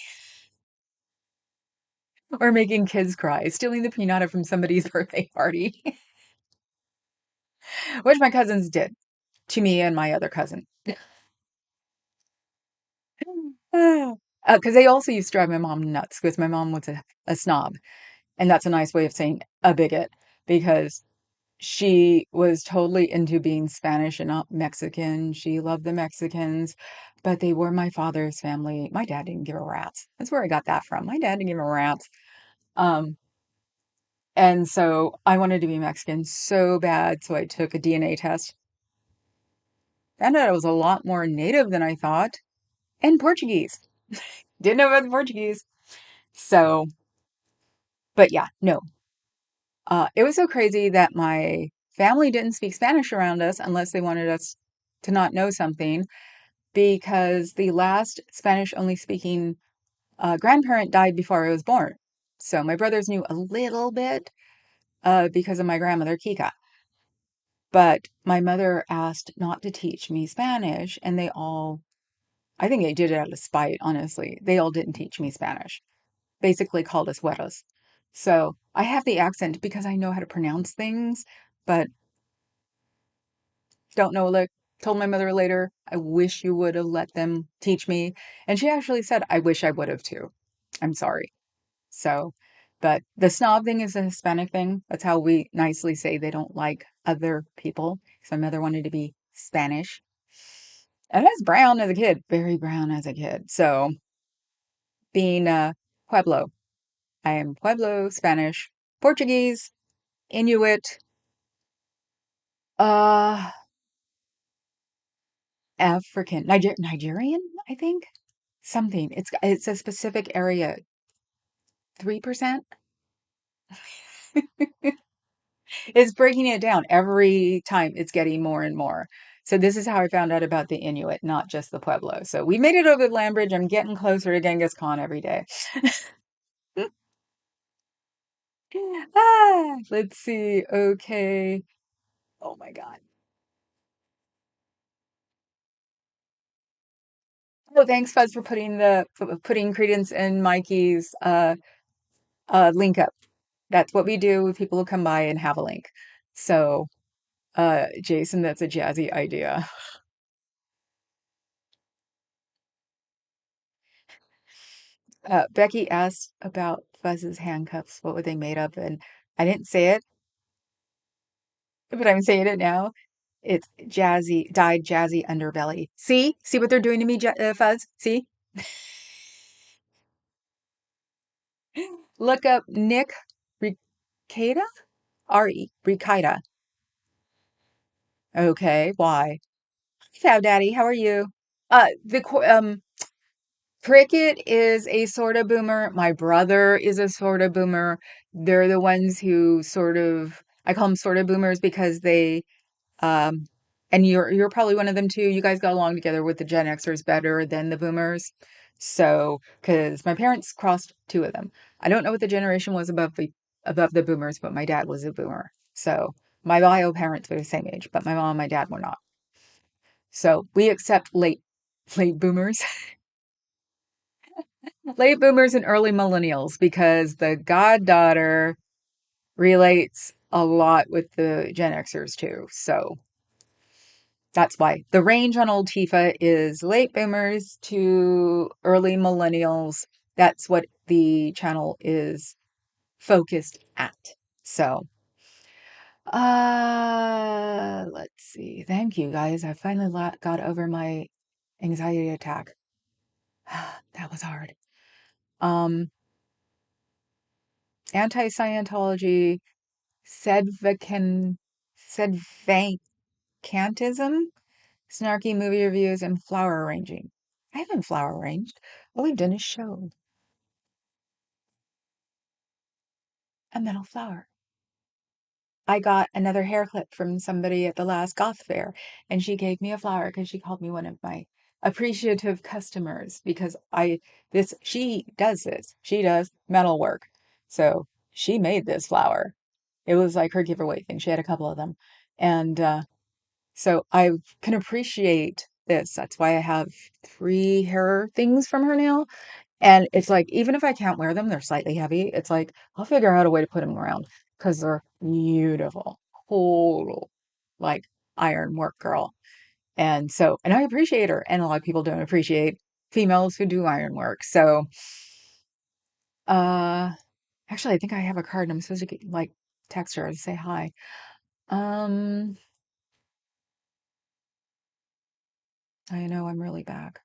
or making kids cry, stealing the pinata from somebody's birthday party, which my cousins did to me and my other cousin. Because they also used to drive my mom nuts because my mom was a snob. And that's a nice way of saying a bigot because she was totally into being Spanish and not Mexican. She loved the Mexicans, but they were my father's family. My dad didn't give a rat's. That's where I got that from. My dad didn't give a rat's. Um, and so I wanted to be Mexican so bad, so I took a DNA test. Found out I was a lot more native than I thought, and Portuguese. Didn't know about the Portuguese. So, but yeah, no, it was so crazy that my family didn't speak Spanish around us unless they wanted us to not know something, because the last Spanish only speaking grandparent died before I was born. So my brothers knew a little bit because of my grandmother, Kika. But my mother asked not to teach me Spanish, and I think they did it out of spite, honestly. They all didn't teach me Spanish. Basically called us güeros. So I have the accent because I know how to pronounce things, but don't know, like, told my mother later, I wish you would have let them teach me. And she actually said, I wish I would have too. I'm sorry. So, but the snob thing is a Hispanic thing. That's how we nicely say they don't like other people. So my mother wanted to be Spanish. And I was brown as a kid, very brown as a kid. So being Pueblo, I am Pueblo, Spanish, Portuguese, Inuit, uh, African, Nigerian, I think. Something. It's a specific area. 3%. It's breaking it down every time. It's getting more and more. So this is how I found out about the Inuit, not just the Pueblo. So we made it over the land bridge. I'm getting closer to Genghis Khan every day. Let's see. Okay. Oh my God. Oh, thanks, Fuzz, for putting credence in Mikey's link up. That's what we do with people who come by and have a link. So, Jason, that's a jazzy idea. Becky asked about Fuzz's handcuffs. What were they made of? And I didn't say it, but I'm saying it now. It's jazzy, dyed jazzy underbelly. See what they're doing to me, Fuzz. See, look up Nick Ricada, Ricada. Okay, why? Ciao, Daddy. How are you? Cricket is a sort of boomer. My brother is a sort of boomer. They're the ones who sort of, I call them sort of boomers because um, and you're probably one of them too. You guys got along together with the Gen Xers better than the boomers. So, because my parents crossed two of them. I don't know what the generation was above the boomers, but my dad was a boomer. So my bio parents were the same age, but my mom and my dad were not. So we accept late boomers. Late boomers and early millennials because the goddaughter relates a lot with the Gen Xers too. So that's why the range on Old Tifa is late boomers to early millennials. That's what the channel is focused at. So, let's see. Thank you guys. I finally got over my anxiety attack. That was hard. Um, Anti-Scientology, Sedvacan, Sedvacantism, snarky movie reviews, and flower arranging. I haven't flower arranged. All we've done is show a metal flower. I got another hair clip from somebody at the last goth fair, and she gave me a flower because she called me one of my appreciative customers because she does this. She does metal work. So she made this flower. It was like her giveaway thing. She had a couple of them. And so I can appreciate this. That's why I have three hair things from her now. And it's like, even if I can't wear them, they're slightly heavy. It's like, I'll figure out a way to put them around because they're beautiful. Total, like iron work girl. And so, and I appreciate her. And a lot of people don't appreciate females who do iron work. So, uh, actually, I think I have a card and I'm supposed to like text her and say hi. Um, I know I'm really back.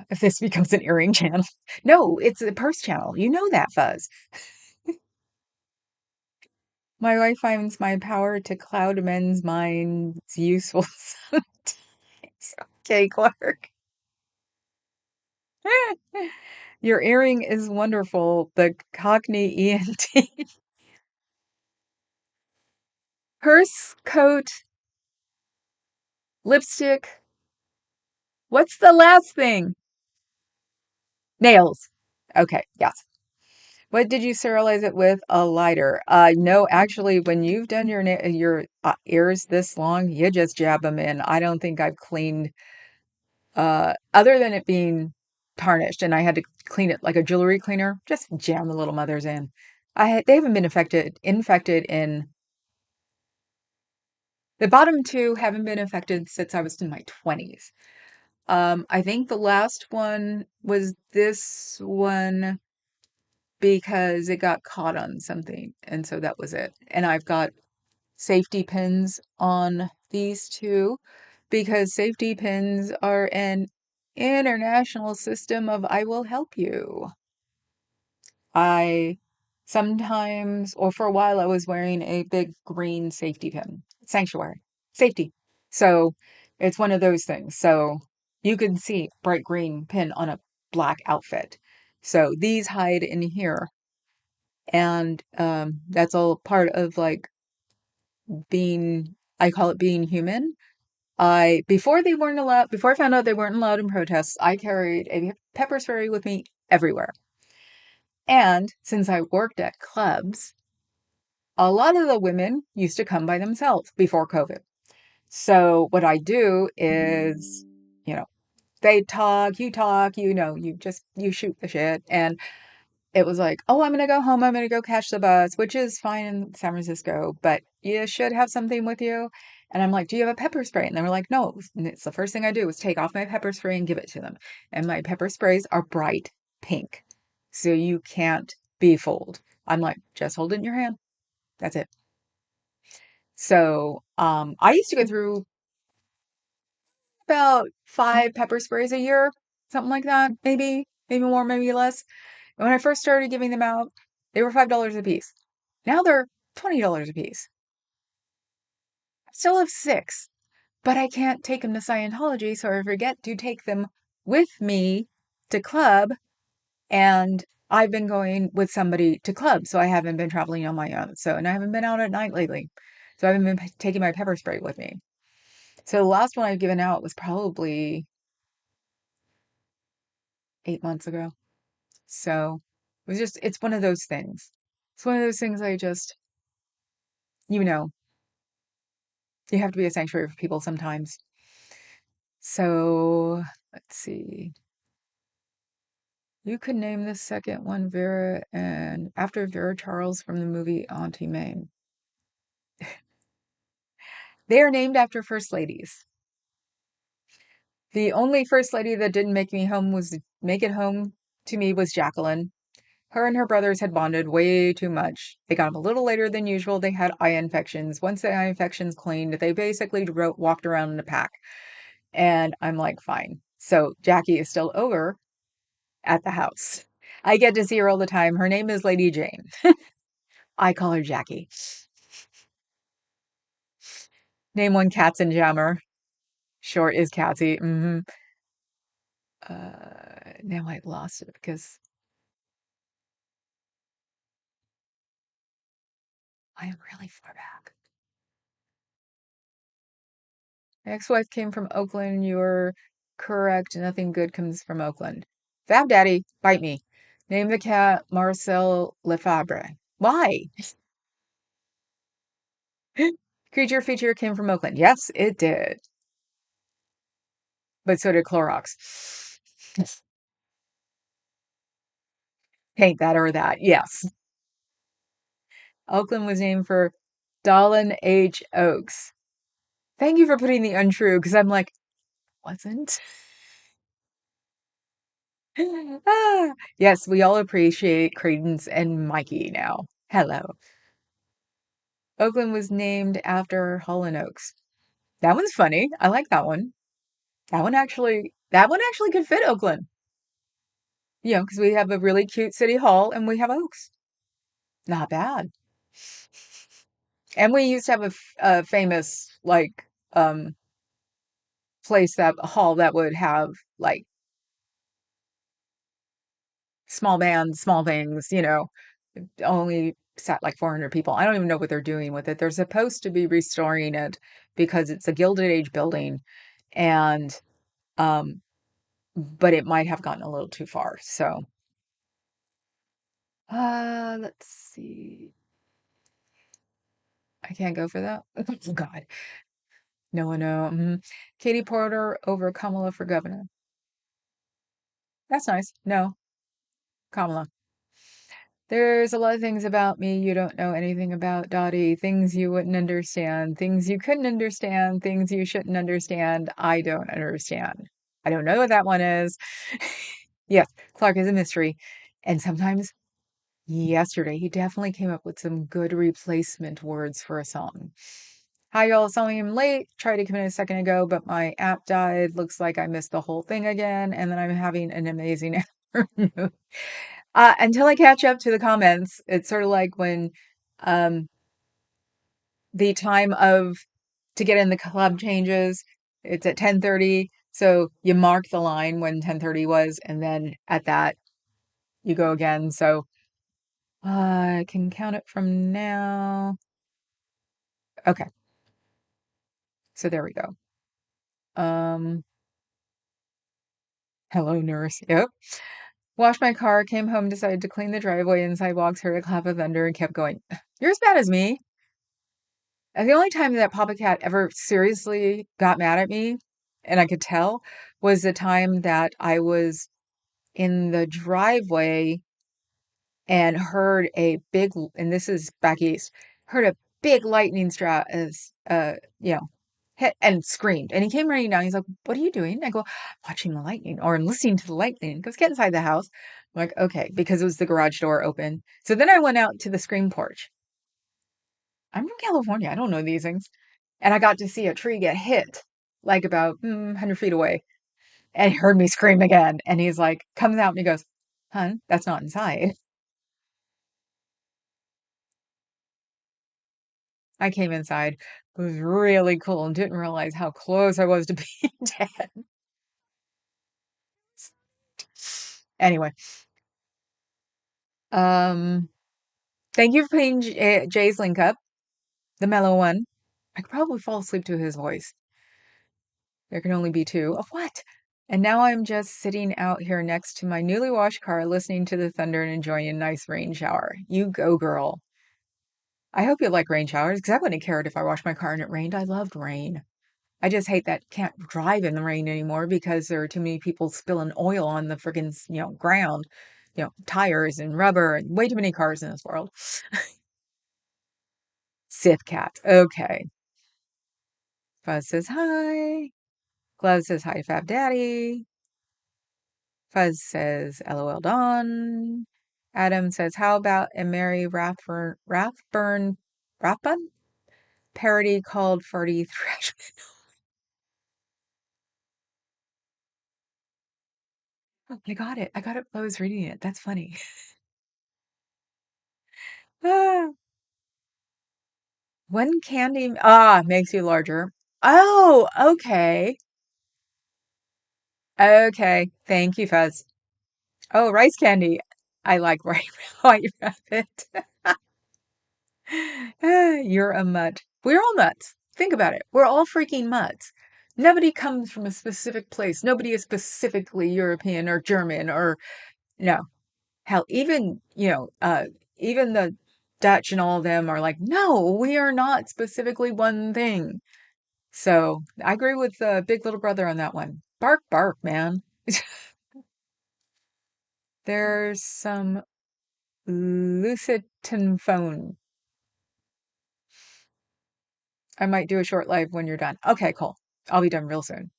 If this becomes an earring channel. No, it's a purse channel. You know that, Fuzz. My wife finds my power to cloud men's minds useful sometimes. Okay, Clark. Your earring is wonderful. The Cockney ENT. Purse, coat, lipstick. What's the last thing? Nails. Okay, yes. What did you sterilize it with? A lighter. No, actually, when you've done your ears this long, you just jab them in. I don't think I've cleaned, other than it being tarnished, and I had to clean it like a jewelry cleaner. Just jam the little mothers in. They haven't been infected in the bottom two haven't been affected since I was in my 20s. I think the last one was this one because it got caught on something, and so that was it. And I've got safety pins on these two because safety pins are an international system of I will help you. I sometimes, or for a while, I was wearing a big green safety pin. Sanctuary. Safety. So it's one of those things. So you can see bright green pin on a black outfit. So these hide in here. And that's all part of like being, I call it being human. Before I found out they weren't allowed in protests, I carried a pepper spray with me everywhere. And since I worked at clubs, a lot of the women used to come by themselves before COVID. So what I do is, you know, they talk, you shoot the shit. And it was like, oh, I'm going to go home. I'm going to go catch the bus, which is fine in San Francisco, but you should have something with you. And I'm like, do you have a pepper spray? And they were like, no. And it's the first thing I do is take off my pepper spray and give it to them. And my pepper sprays are bright pink. So you can't be fooled. I'm like, just hold it in your hand. That's it. So I used to go through about 5 pepper sprays a year, something like that, maybe more, maybe less. And when I first started giving them out, they were $5 a piece. Now they're $20 a piece. I still have six, but I can't take them to Scientology, so I forget to take them with me to club. And I've been going with somebody to club, so I haven't been traveling on my own. And I haven't been out at night lately. So I haven't been taking my pepper spray with me. So the last one I've given out was probably 8 months ago. So it's one of those things. It's one of those things I just, you know, you have to be a sanctuary for people sometimes. So let's see. You could name the second one Vera and after Vera Charles from the movie Auntie Mame. They are named after first ladies. The only first lady that didn't make it home to me was Jacqueline. Her and her brothers had bonded way too much. They got him a little later than usual. They had eye infections. Once the eye infections cleaned, they basically walked around in a pack. And I'm like, fine. So Jackie is still over at the house. I get to see her all the time. Her name is Lady Jane. I call her Jackie. Name one Katzenjammer. Short is Catsy. Now I've lost it because I am really far back. My ex-wife came from Oakland. You're correct. Nothing good comes from Oakland. Fab Daddy, bite me. Name the cat Marcel Lefebvre. Why? Creature feature came from Oakland. Yes, it did. But so did Clorox. Paint that or that. Yes. Oakland was named for Dolan H. Oakes. Thank you for putting the untrue because I'm like, wasn't? Ah, yes, we all appreciate Credence and Mikey now. Hello. Oakland was named after Hall and Oaks. That one's funny. I like that one. That one actually could fit Oakland. Because we have a really cute city hall and we have Oaks. Not bad. And we used to have a famous like place that a hall that would have like small bands, small things, only sat like 400 people. I don't even know what they're doing with it. They're supposed to be restoring it because it's a Gilded Age building and um but it might have gotten a little too far. So, let's see. I can't go for that. Oh God. No, no. Katie Porter over Kamala for governor. That's nice. No, Kamala. There's a lot of things about me you don't know anything about, Dottie. Things you wouldn't understand, things you couldn't understand, things you shouldn't understand. I don't understand. I don't know what that one is. Yes, Clark is a mystery. And sometimes yesterday. He definitely came up with some good replacement words for a song. Hi, y'all. Saw him late. Tried to come in a second ago, but my app died. Looks like I missed the whole thing again, and then I'm having an amazing afternoon. Until I catch up to the comments, it's sort of like when um, the time of to get in the club changes. It's at 10:30, so you mark the line when 10:30 was, and then at that you go again. So I can count it from now. Okay, so there we go. Um, hello, nurse. Yep. Washed my car, came home, decided to clean the driveway and sidewalks, heard a clap of thunder, and kept going. You're as bad as me. And the only time that Papa Cat ever seriously got mad at me, and I could tell, was the time that I was in the driveway and heard a big, and this is back east, heard a big lightning strike as, you know, hit and screamed. And he came running down. He's like, "What are you doing?" I go, "Watching the lightning or listening to the lightning." He goes, "Get inside the house." I'm like, "Okay," because it was the garage door open. So then I went out to the screen porch. I'm from California. I don't know these things. And I got to see a tree get hit like about 100 feet away. And he heard me scream again. And he's like, comes out and he goes, "Hun, that's not inside." I came inside. It was really cool and didn't realize how close I was to being dead. Anyway, um, thank you for putting Jay's link up, the mellow one. I could probably fall asleep to his voice. There can only be two. Of what? And now I'm just sitting out here next to my newly washed car, listening to the thunder and enjoying a nice rain shower. You go, girl. I hope you like rain showers because I wouldn't have cared if I washed my car and it rained. I loved rain. I just hate that can't drive in the rain anymore because there are too many people spilling oil on the friggin', ground, tires and rubber and way too many cars in this world. Sith cat. Okay. Fuzz says hi. Glove says hi to Fab Daddy. Fuzz says LOL Dawn. Adam says, how about a Mary Rathbun parody called Farty Thrash? Oh, I got it. I got it while I was reading it. That's funny. Ah, one candy makes you larger. Oh, okay. Okay. Thank you, Fuzz. Oh, rice candy. I like white rabbit. You're a mutt. We're all mutts. Think about it. We're all freaking mutts. Nobody comes from a specific place. Nobody is specifically European or German or no. Hell, even the Dutch and all of them are like, no, we are not specifically one thing. So I agree with Big Little Brother on that one. Bark, bark, man. There's some Lucitan phone. I might do a short live when you're done. Okay, cool. I'll be done real soon.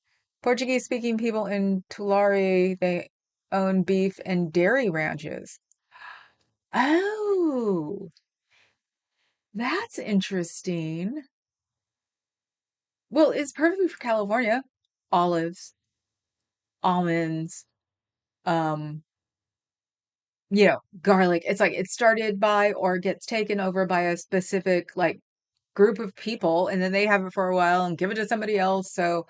Portuguese speaking people in Tulare, they own beef and dairy ranches. Oh, that's interesting. Well, it's perfect for California. Olives, almonds, um, garlic. It's like it started by or gets taken over by a specific like group of people, and then they have it for a while and give it to somebody else. So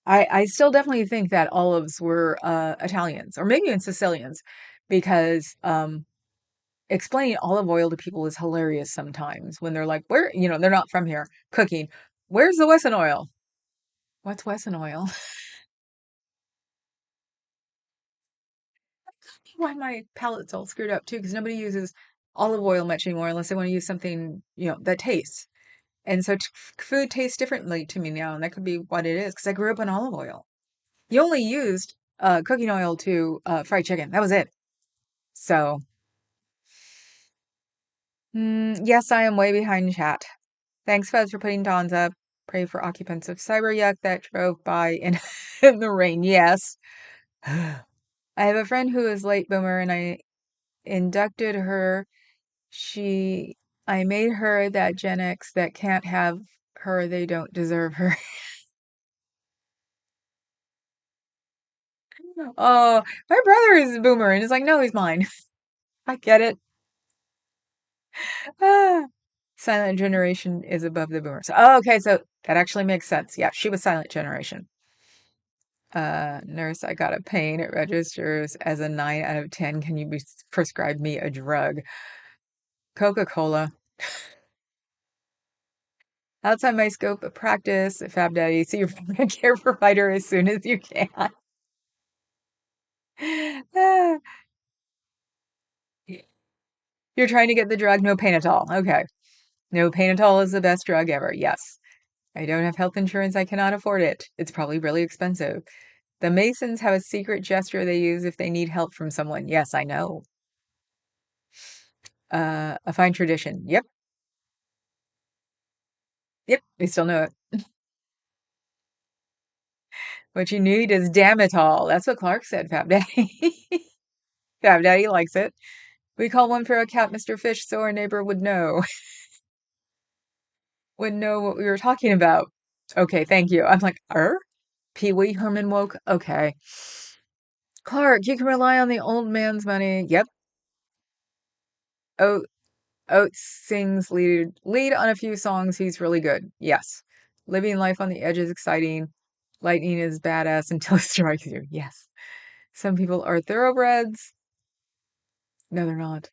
I still definitely think that olives were Italians or maybe even Sicilians because explaining olive oil to people is hilarious sometimes when they're like, where, they're not from here cooking. Where's the Wesson oil? What's Wesson oil? Why my palate's all screwed up too, because nobody uses olive oil much anymore unless they want to use something, that tastes. And so food tastes differently to me now, and that could be what it is because I grew up on olive oil. You only used cooking oil to fry chicken. That was it. So, yes, I am way behind chat. Thanks, Fez, for putting Dawns up. Pray for occupants of Cyber Yuck that drove by in, in the rain. Yes. I have a friend who is late boomer, and I inducted her. She, I made her that Gen X that can't have her, they don't deserve her. Oh, my brother is a boomer, and it's like, no, he's mine. I get it. Ah, silent generation is above the boomers. Oh, okay, so that actually makes sense. Yeah, she was silent generation. Nurse, I got a pain. It registers as a 9 out of 10. Can you prescribe me a drug? Coca-Cola. Outside my scope of practice, Fab Daddy, see your care provider as soon as you can. Ah, you're trying to get the drug, no pain at all. Okay. No pain at all is the best drug ever. Yes. I don't have health insurance. I cannot afford it. It's probably really expensive. The Masons have a secret gesture they use if they need help from someone. Yes, I know. A fine tradition. Yep. Yep. We still know it. What you need is damn it all. That's what Clark said, Fab Daddy. Fab Daddy likes it. We call one for a cat Mr. Fish so our neighbor would know. Would know what we were talking about. Okay, thank you. I'm like, Pee Wee Herman woke. Okay. Clark, you can rely on the old man's money. Yep. Oh, Oates sings lead on a few songs. He's really good. Yes. Living life on the edge is exciting. Lightning is badass until it strikes you. Yes. Some people are thoroughbreds. No, they're not.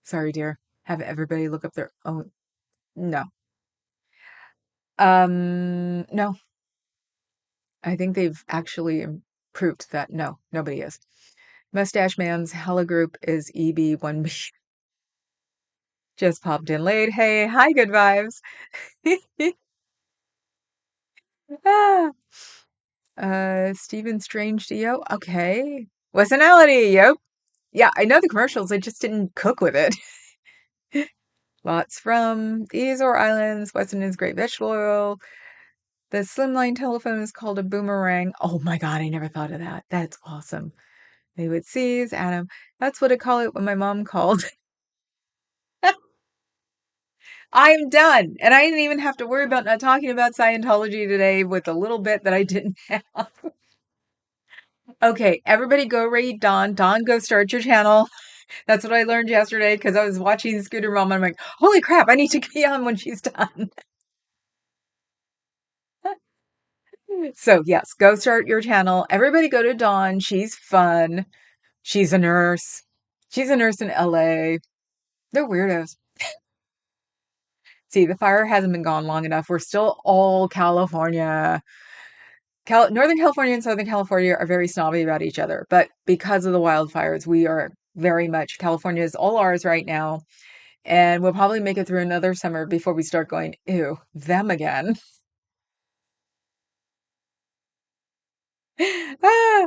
Sorry, dear. Have everybody look up their own. No. No. I think they've actually proved that no, nobody is. Mustache Man's Hella Group is EB1B. Just popped in late. Hey, hi, good vibes. Ah, Stephen Strange Dio. Okay. Westonality. Yep. Yeah, I know the commercials. I just didn't cook with it. Lots from the Azore Islands. Weston is great vegetable oil. The slimline telephone is called a boomerang. Oh my God, I never thought of that. That's awesome. They would seize Adam. That's what I call it when my mom called. I'm done. And I didn't even have to worry about not talking about Scientology today with a little bit that I didn't have. Okay, everybody go read Dawn. Dawn, go start your channel. That's what I learned yesterday because I was watching Scooter Mom and I'm like, holy crap, I need to be on when she's done. So, yes, go start your channel. Everybody go to Dawn. She's fun. She's a nurse. She's a nurse in LA. They're weirdos. See, the fire hasn't been gone long enough. We're still all California. Northern California and Southern California are very snobby about each other, but because of the wildfires, we are very much California is all ours right now, and we'll probably make it through another summer before we start going, ew, them again. Ah,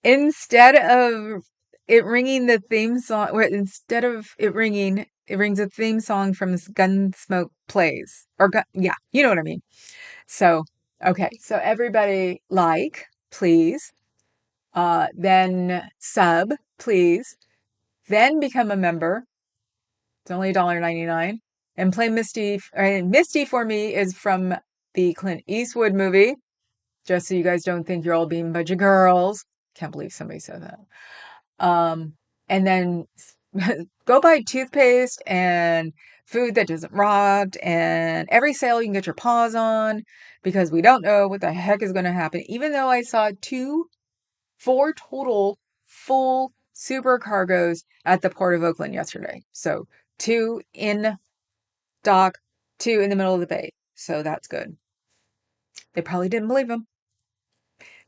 instead of it ringing the theme song, instead of it ringing, it rings a theme song from Gunsmoke Plays or yeah, you know what I mean. So, okay, so everybody like, please. Then sub, please. Then become a member. It's only $1.99. And play Misty. Misty for me is from the Clint Eastwood movie. Just so you guys don't think you're all being a bunch of girls. Can't believe somebody said that. And then go buy toothpaste and food that doesn't rot and every sale you can get your paws on because we don't know what the heck is going to happen. Even though I saw four total full supercargos at the Port of Oakland yesterday. So two in dock, two in the middle of the bay. So that's good. They probably didn't believe him.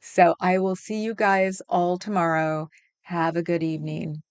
So I will see you guys all tomorrow. Have a good evening.